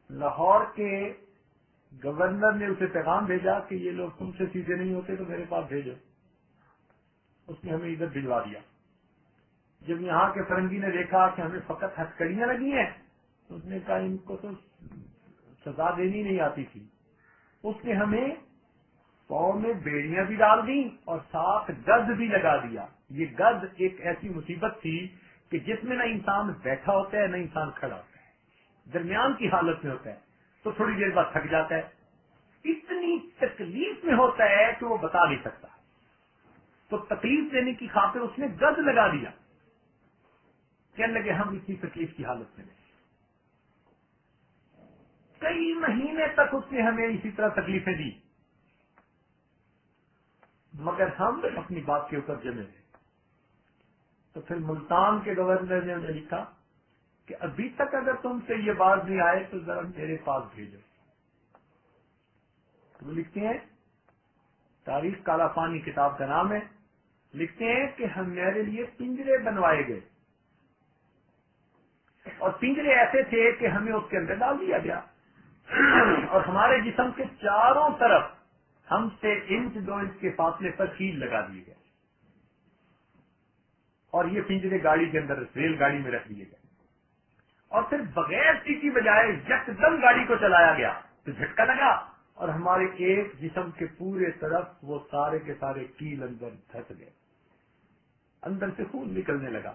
C: لاہور کے گورنر نے اسے پیغام بھیجا کہ یہ لوگ تم سے سیدھے نہیں ہوتے تو میرے پاس بھیجو. اس نے ہمیں ادھر بھجوا دیا. جب یہاں کے فرنگی نے دیکھا کہ ہمیں فقط ہتھکڑیاں لگی ہیں تو اس نے کہا ان کو تو سزا دینی نہیں آتی تھی. اس نے ہمیں پاؤں میں بیڑیاں بھی ڈال دیں اور ساتھ گز بھی لگا دیا. یہ گز ایک ایسی مصیبت تھی کہ جس میں نہ انسان بیٹھا ہوتا ہے نہ انسان کھڑا ہوتا ہے، درمیان کی حالت میں ہوتا ہے تو تھوڑی دیر بعد تھک جاتا ہے. اتنی تکلیف میں ہوتا ہے کہ وہ بتا نہیں سکتا. تو تکلیف دینے کی خاطر اس نے گز لگا دیا. کہنے لگے ہم اتنی تکلیف کی حالت میں نہیں. کئی مہینے تک اس نے ہمیں اسی طرح تکلیفیں دی، مگر ہم اپنی بات کے اوپر جمے رہے. تو پھر ملتان کے گورنر نے انہیں لکھا کہ ابھی تک اگر تم سے یہ بات نہیں آئے تو ذرا میرے پاس بھیجو. وہ لکھتے ہیں، تاریخ کالا پانی کتاب کا نام ہے، لکھتے ہیں کہ ہمارے لیے پنجرے بنوائے گئے اور پنجرے ایسے تھے کہ ہمیں اس کے اندر ڈال دیا گیا اور ہمارے جسم کے چاروں طرف ہم سے 1-2 انچ کے فاصلے پر کیل لگا دیے گئے اور یہ پنجرے گاڑی کے اندر ریل گاڑی میں رکھ دیے گئے اور پھر بغیر سیٹی بجائے یکدم گاڑی کو چلایا گیا تو جھٹکا لگا اور ہمارے ایک جسم کے پورے طرف وہ سارے کے سارے کیل اندر دھس گئے، اندر سے خون نکلنے لگا.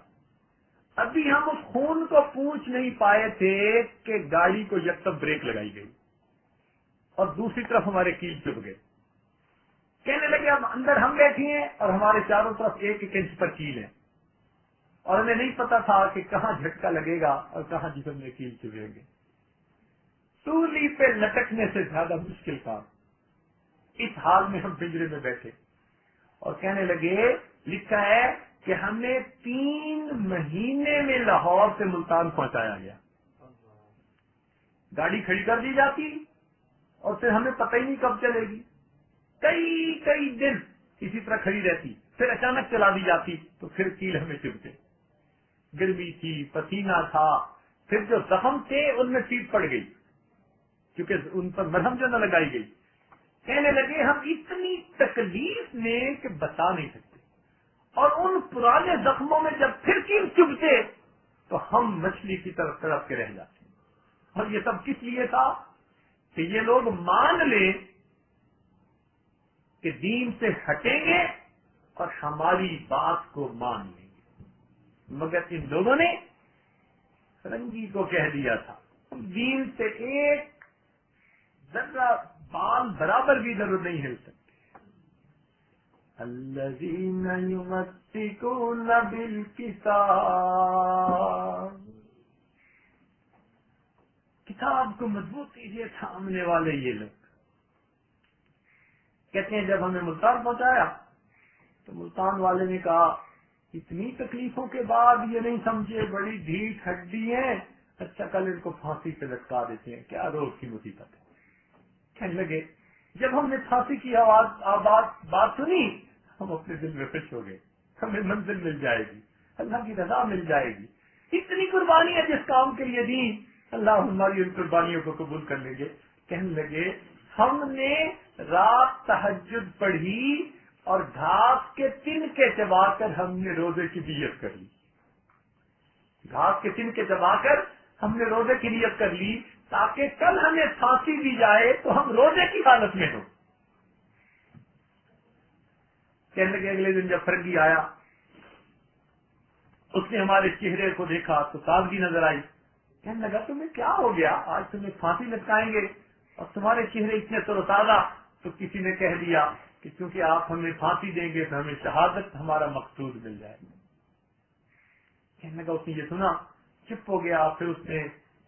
C: ابھی ہم اس خون کو پوچھ نہیں پائے تھے کہ گاڑی کو یکدم بریک لگائی گئی اور دوسری طرف ہمارے کیل چپ گئے. کہنے لگے اب اندر ہم بیٹھے ہیں اور ہمارے چاروں طرف 1-1 انچ پر کیل ہے، اور ہمیں نہیں پتا تھا کہ کہاں جھٹکا لگے گا اور کہاں جسم میں کیل چبھیں گے. سولی پہ لٹکنے سے زیادہ مشکل کام. اس حال میں ہم پنجرے میں بیٹھے اور کہنے لگے لکھا ہے کہ ہمیں 3 مہینے میں لاہور سے ملتان پہنچایا گیا. گاڑی کھڑی کر دی جاتی اور پھر ہمیں پتہ ہی نہیں کب چلے گی. کئی دن اسی طرح کھڑی رہتی، پھر اچانک چلا دی جاتی تو پھر کیل ہمیں چبھتے. گرمی تھی، پسینہ تھا، پھر جو زخم تھے ان میں پیپ پڑ گئی کیونکہ ان پر مرہم جو نہ لگائی گئی. کہنے لگے ہم اتنی تکلیف میں کہ بتا نہیں سکتے، اور ان پرانے زخموں میں جب پھر کیل چبھتے تو ہم مچھلی کی طرف تڑپ کے رہ جاتے. اور یہ سب کس لیے تھا کہ یہ لوگ مان لیں کہ دین سے ہٹیں گے اور ہماری بات کو مان لیں گے. مگر ان لوگوں نے فرنگی کو کہہ دیا تھا دین سے ایک ذرہ بال برابر بھی ضرور نہیں ہل سکتے. الذین یمسکون بالکتاب، کتاب کو مضبوطی سے تھامنے والے یہ لوگ. کہتے ہیں جب ہمیں ملتان پہنچایا تو ملتان والے نے کہا اتنی تکلیفوں کے بعد یہ نہیں سمجھے بڑی ڈھیٹ ہڈی ہیں، اچھا کل ان کو پھانسی پہ لٹکا دیتے ہیں، کیا روز کی مصیبت ہے. کہنے لگے جب ہم نے پھانسی کی بات سنی ہم اپنے دل میں خوش ہو گئے، ہمیں منزل مل جائے گی، اللہ کی رضا مل جائے گی. اتنی قربانیاں جس کام کے لیے دی اللہ ہماری ان قربانیوں کو قبول کر لیں گے. کہنے لگے ہم نے رات تہجد پڑھی اور گھاس کے تن کے چبا کر ہم نے روزے کی نیت کر لی. گھاس کے تن کے چبا کر ہم نے روزے کی نیت کر لی تاکہ کل ہمیں پھانسی دی جائے تو ہم روزے کی حالت میں ہوں. کہنے لگے اگلے دن جب فرنگی آیا اس نے ہمارے چہرے کو دیکھا تو تازگی نظر آئی. کہنے لگا تمہیں کیا ہو گیا، آج تمہیں پھانسی لٹکائیں گے اور تمہارے چہرے اتنے تروتازہ. تو کسی نے کہہ دیا کہ چونکہ آپ ہمیں پھانسی دیں گے تو ہمیں شہادت ہمارا مقصود مل جائے گا. کہنے لگا اس نے یہ سنا چپ ہو گیا. پھر اس نے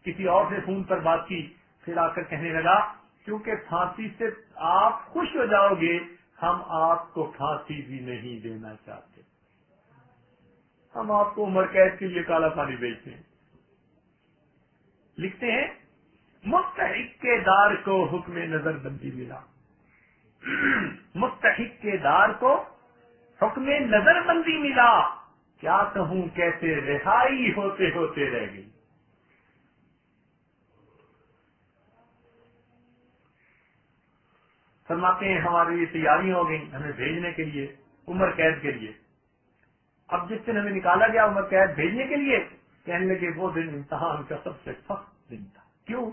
C: کسی اور سے فون پر بات کی، پھر آ کر کہنے لگا کیونکہ پھانسی سے آپ خوش ہو جاؤ گے ہم آپ کو پھانسی بھی نہیں دینا چاہتے، ہم آپ کو عمر قید کے لیے کالا پانی بیچتے ہیں. لکھتے ہیں مستحق کے دار کو حکم نظر بندی ملا. مستحق کے دار کو حکم نظر بندی ملا، کیا کہوں کیسے رہائی ہوتے ہوتے رہ گئی. فرماتے ہیں ہماری یہ تیاریاں ہو گئی ہمیں بھیجنے کے لیے عمر قید کے لیے. اب جس دن ہمیں نکالا گیا عمر قید بھیجنے کے لیے کہنے لگے وہ دن امتحان کا سب سے سخت دن تھا. کیوں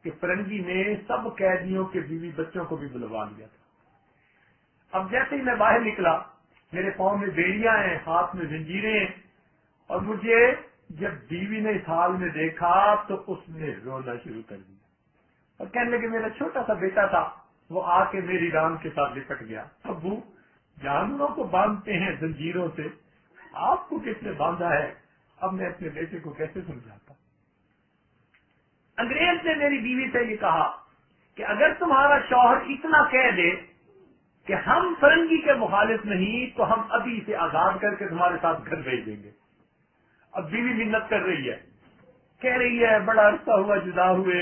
C: کہ فرنگی نے سب قیدیوں کے بیوی بچوں کو بھی بلوا لیا تھا. اب جیسے ہی میں باہر نکلا میرے پاؤں میں بیڑیاں ہیں، ہاتھ میں زنجیریں ہیں، اور مجھے جب بیوی نے اس حال میں دیکھا تو اس نے رونا شروع کر دیا اور کہنے لگے میرا چھوٹا سا بیٹا تھا وہ آ کے میری ران کے ساتھ لپٹ گیا. ابو جانوروں کو باندھتے ہیں زنجیروں سے، آپ کو کس نے باندھا ہے؟ اب میں اپنے بیٹے کو کیسے سمجھاتا. انگریز نے میری بیوی سے یہ کہا کہ اگر تمہارا شوہر اتنا کہہ دے کہ ہم فرنگی کے مخالف نہیں تو ہم ابھی اسے آزاد کر کے تمہارے ساتھ گھر بھیج دیں گے. اب بیوی منت کر رہی ہے، کہہ رہی ہے بڑا عرصہ ہوا جدا ہوئے،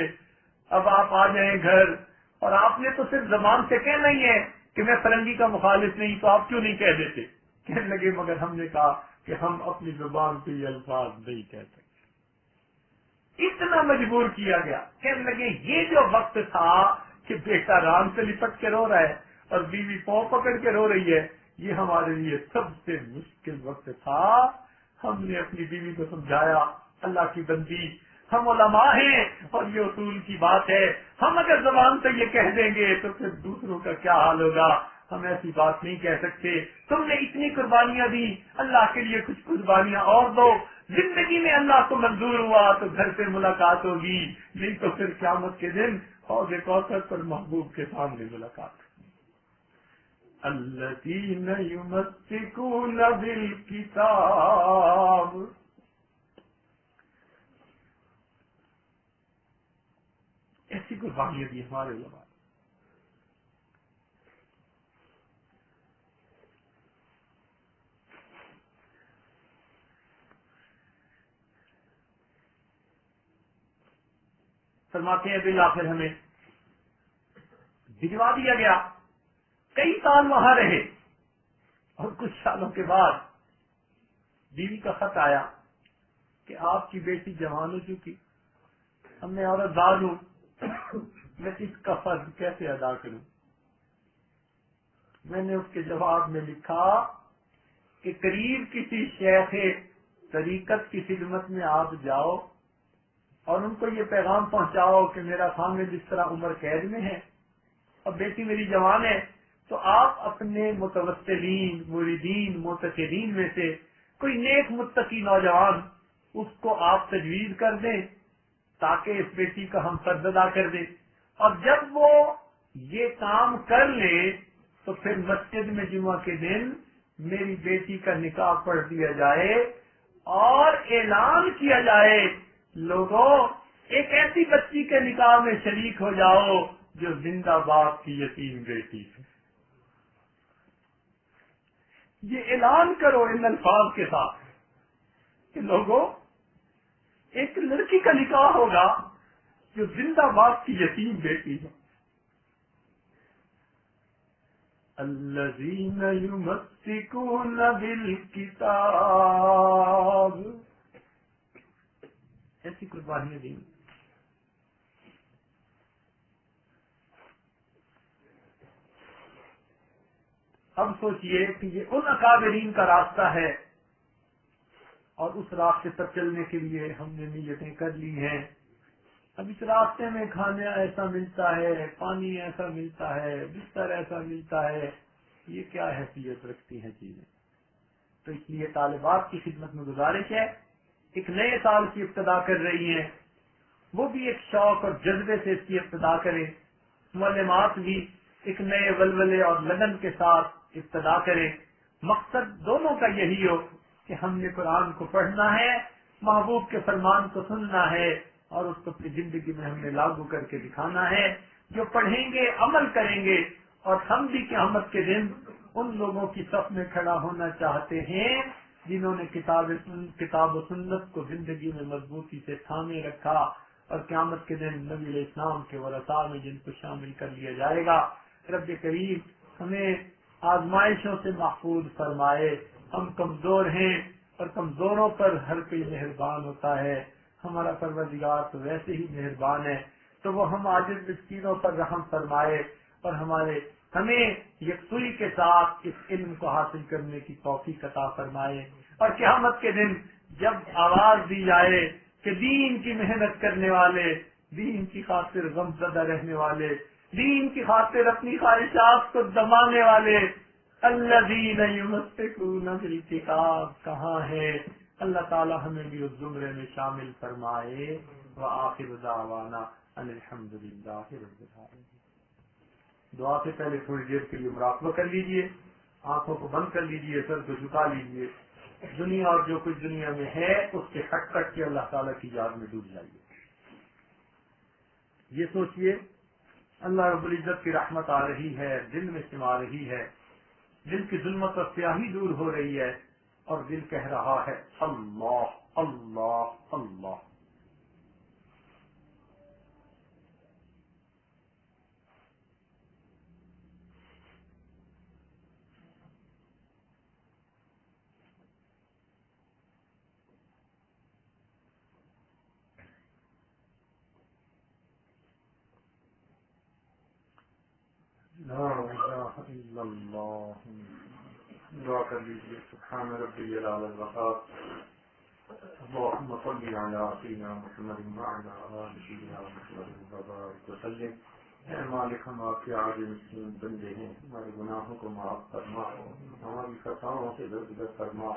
C: اب آپ آ جائیں گھر، اور آپ نے تو صرف زبان سے کہنا ہی ہے کہ میں فرنگی کا مخالف نہیں، تو آپ کیوں نہیں کہہ دیتے؟ کہنے لگے مگر ہم نے کہا کہ ہم اپنی زبان پہ یہ الفاظ نہیں کہہ سکتے. اتنا مجبور کیا گیا. کہنے لگے یہ جو وقت تھا کہ بیٹا ران سے لپٹ کے رو رہا ہے اور بیوی پاؤں پکڑ کے رو رہی ہے، یہ ہمارے لیے سب سے مشکل وقت تھا. ہم نے اپنی بیوی کو سمجھایا اللہ کی بندی ہم علماء ہیں اور یہ اصول کی بات ہے، ہم اگر زبان سے یہ کہہ دیں گے تو پھر دوسروں کا کیا حال ہوگا، ہم ایسی بات نہیں کہہ سکتے. تم نے اتنی قربانیاں دی، اللہ کے لیے کچھ قربانیاں اور دو. زندگی میں اللہ کو منظور ہوا تو گھر سے ملاقات ہوگی، نہیں تو پھر قیامت کے دن حوض کوثر پر محبوب کے سامنے ملاقات. الذین یمسکون بالکتاب. ایسی قربانیاں دی ہمارے علماء. فرماتے ہیں بالآخر ہمیں بھجوا دیا گیا. کئی سال وہاں رہے اور کچھ سالوں کے بعد بیوی کا خط آیا کہ آپ کی بیٹی جوان ہو چکی، اب میں عورت دار ہوں، میں اس کا فرض کیسے ادا کروں؟ میں نے اس کے جواب میں لکھا کہ قریب کسی شیخ طریقت کی خدمت میں آپ جاؤ اور ان کو یہ پیغام پہنچاؤ کہ میرا خامد اس طرح عمر قید میں ہے اور بیٹی میری جوان ہے، تو آپ اپنے متوسلین، مریدین، معتقدین میں سے کوئی نیک متقی نوجوان اس کو آپ تجویز کر دیں تاکہ اس بیٹی کا ہم فرض ادا کر دیں. اور جب وہ یہ کام کر لے تو پھر مسجد میں جمعہ کے دن میری بیٹی کا نکاح پڑھ دیا جائے اور اعلان کیا جائے، لوگوں ایک ایسی بچی کے نکاح میں شریک ہو جاؤ جو زندہ باد کی یتیم بیٹی ہے. یہ اعلان کرو ان الفاظ کے ساتھ کہ لوگوں ایک لڑکی کا نکاح ہوگا جو زندہ باد کی یتیم بیٹی ہے. الذین یمسکون بالکتاب. ایسی قربانیاں دیں. اب سوچئے کہ یہ ان اکابرین کا راستہ ہے اور اس راستے پر چلنے کے لیے ہم نے نیتیں کر لی ہیں. اب اس راستے میں کھانا ایسا ملتا ہے، پانی ایسا ملتا ہے، بستر ایسا ملتا ہے، یہ کیا حیثیت رکھتی ہیں چیزیں؟ تو اس لیے طالبات کی خدمت میں گزارش ہے، ایک نئے سال کی ابتدا کر رہی ہیں، وہ بھی ایک شوق اور جذبے سے اس کی ابتدا کریں. معلمات بھی ایک نئے ولولے اور لگن کے ساتھ ابتدا کریں. مقصد دونوں کا یہی ہو کہ ہم نے قرآن کو پڑھنا ہے، محبوب کے فرمان کو سننا ہے اور اس کو اپنی زندگی میں ہم نے لاگو کر کے دکھانا ہے. جو پڑھیں گے عمل کریں گے اور ہم بھی قیامت کے دن ان لوگوں کی صف میں کھڑا ہونا چاہتے ہیں جنہوں نے کتاب و سنت کو زندگی میں مضبوطی سے تھامے رکھا اور قیامت کے دن نبی علیہ السلام کے ورثاء میں جن کو شامل کر لیا جائے گا. رب کریم ہمیں آزمائشوں سے محفوظ فرمائے. ہم کمزور ہیں اور کمزوروں پر ہر کوئی مہربان ہوتا ہے. ہمارا پروردگار تو ویسے ہی مہربان ہے، تو وہ ہم عاجز مسکینوں پر رحم فرمائے اور ہمیں یکسوئی کے ساتھ اس علم کو حاصل کرنے کی توفیق عطا فرمائے. اور قیامت کے دن جب آواز دی جائے کہ دین کی محنت کرنے والے، دین کی خاطر غم زدہ رہنے والے، دین کی خاطر اپنی خواہشات کو دبانے والے، الذین یمسکون بالکتاب کہاں ہے؟ اللہ تعالی ہمیں بھی اس زمرے میں شامل فرمائے. وآخر دعوانا ان الحمد للہ رب العالمین. دعا سے پہلے تھوڑی دیر کے لیے مراقبہ کر لیجئے، آنکھوں کو بند کر لیجئے، سر کو جھکا لیجئے. دنیا اور جو کچھ دنیا میں ہے اس کے ہٹ کٹ کے اللہ تعالیٰ کی یاد میں ڈوب جائیے. یہ سوچئے اللہ رب العزت کی رحمت آ رہی ہے، دل میں سما رہی ہے، دل کی ظلمت اور سیاہی دور ہو رہی ہے اور دل کہہ رہا ہے اللہ اللہ اللہ. لا الہ الا اللہ. دعا کر لیجیے. سبحان ربی الاعلی الوقار. اللهم صل على سيدنا محمد وعلى آل سيدنا محمد وبارك وسلم. اے مالک ہم آپ کے عاجز مسکین بندے ہیں، ہمارے گناہوں کو معاف فرما، ہماری خطاؤں سے درگزر فرما،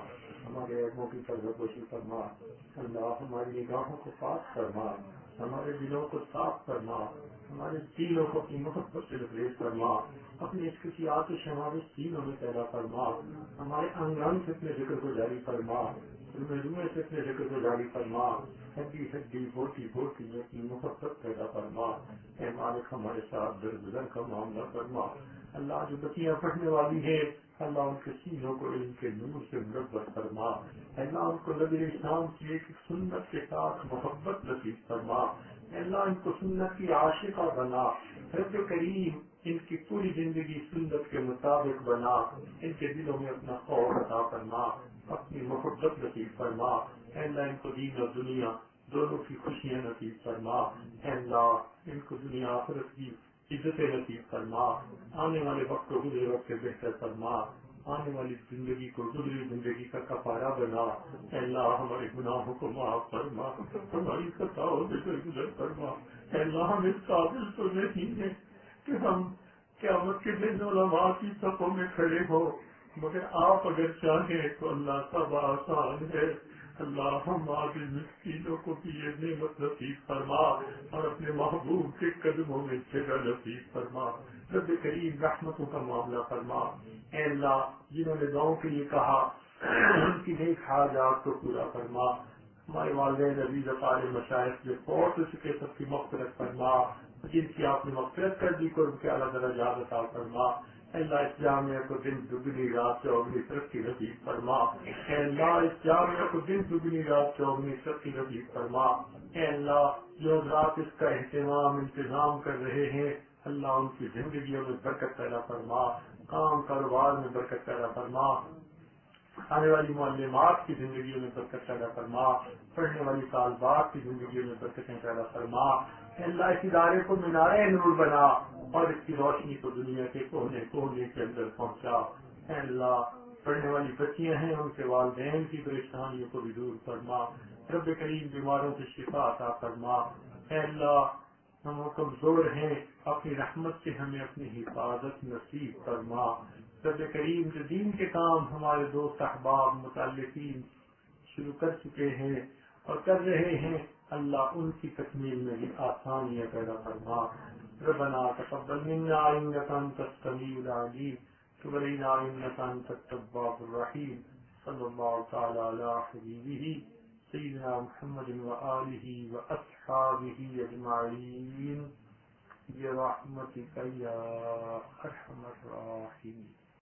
C: ہمارے عیبوں کی پردہ پوشی فرما. اللہ ہماری نگاہوں کو پاک فرما، ہمارے دلوں کو صاف فرما، ہمارے سینوں کو اپنی محبت سے لبریز فرما، اپنی اس کسی آتش ہمارے سینوں میں پیدا فرما، ہمارے انگ انگ سے اپنے ذکر کو جاری فرما، روئے روئے سے اپنے ذکر کو جاری فرما، ہڈی ہڈی بوٹی بوٹی میں اپنی محبت پیدا فرما۔ اے مالک ہمارے ساتھ درگزر کا معاملہ فرما۔ اللہ جو بچیاں پڑھنے والی ہیں اللہ ان کے سینوں کو علم کے نور سے منور فرما۔ اللہ ان کو نبی اسلام کی ایک ایک سنت کے ساتھ محبت نصیب فرما۔ اللہ ان کو سنت کی عاشقہ بنا۔ رب کریم ان کی پوری زندگی سنت کے مطابق بنا، ان کے دلوں میں اپنا خوف عطا فرما، اپنی محبت نصیب فرما۔ اے اللہ ان کو دین اور دنیا دونوں کی خوشیاں نصیب فرما۔ اے اللہ ان کو دنیا آخرت کی عزت نصیب فرما، آنے والے وقت کو گزرے وقت سے بہتر فرما، آنے والی زندگی کو گزری زندگی کا کفارہ بنا۔ اے اللہ ہمارے گناہوں کو معاف فرما، ہماری خطاؤں سے درگزر فرما۔ اے اللہ ہم اس قابل تو نہیں ہیں کہ ہم قیامت کے دن علماء کی صفوں میں کھڑے ہوں، مگر آپ اگر چاہیں تو اللہ سب آسان ہے۔ اللہ ہم عاجز مسکینوں کو بھی یہ نعمت نصیب فرما اور اپنے محبوب کے قدموں میں جگہ نصیب فرما۔ رب کریم رحمتوں کا معاملہ فرما۔ اے اللہ جنہوں نے دعاؤں کے لیے کہا ان کی نیک حاجات کو پورا فرما۔ ہمارے والدین عزیز اقارب مشائخ جو فوت ہو چکے سب کی مغفرت فرما، جن کی آپ نے مغفرت کر دی کو ان کے اعلیٰ درجات عطا فرما۔ اے اللہ اس جامعہ کو دن دگنی رات چوگنی ترقی نصیب فرما۔ اے اللہ اس جامعہ کو دن دگنی رات چوگنی ترقی نصیب فرما۔ اے اللہ جو حضرات اس کا اہتمام انتظام کر رہے ہیں اللہ ان کی زندگیوں میں برکت پیدا فرما، کام کاروبار میں برکت پیدا فرما، آنے والی معلمات کی زندگیوں میں برکت پیدا فرما، پڑھنے والی طالبات کی زندگیوں میں برکتیں پیدا فرما۔ اے اللہ اس ادارے کو مینار نور بنا اور اس کی روشنی کو دنیا کے کونے کونے کے اندر پہنچا۔ اے اللہ پڑھنے والی بچیاں ہیں ان کے والدین کی پریشانیوں کو بھی دور فرما۔ رب کریم بیماروں کی شفا عطا فرما۔ اے اللہ ہم کمزور ہیں اپنی رحمت سے ہمیں اپنی حفاظت نصیب فرما۔ رب کریم جو دین کے کام ہمارے دوست احباب متعلقین شروع کر چکے ہیں اور کر رہے ہیں اللہ ان کی تکمیل میں بھی آسانیاں پیدا فرما۔ ربنا تقبل منا انك انت السميع العليم وتب علينا انك انت التواب الرحيم صلى الله تعالى على حبيبه سيدنا محمد وآله وأصحابه أجمعين برحمتك يا أرحم الراحمين۔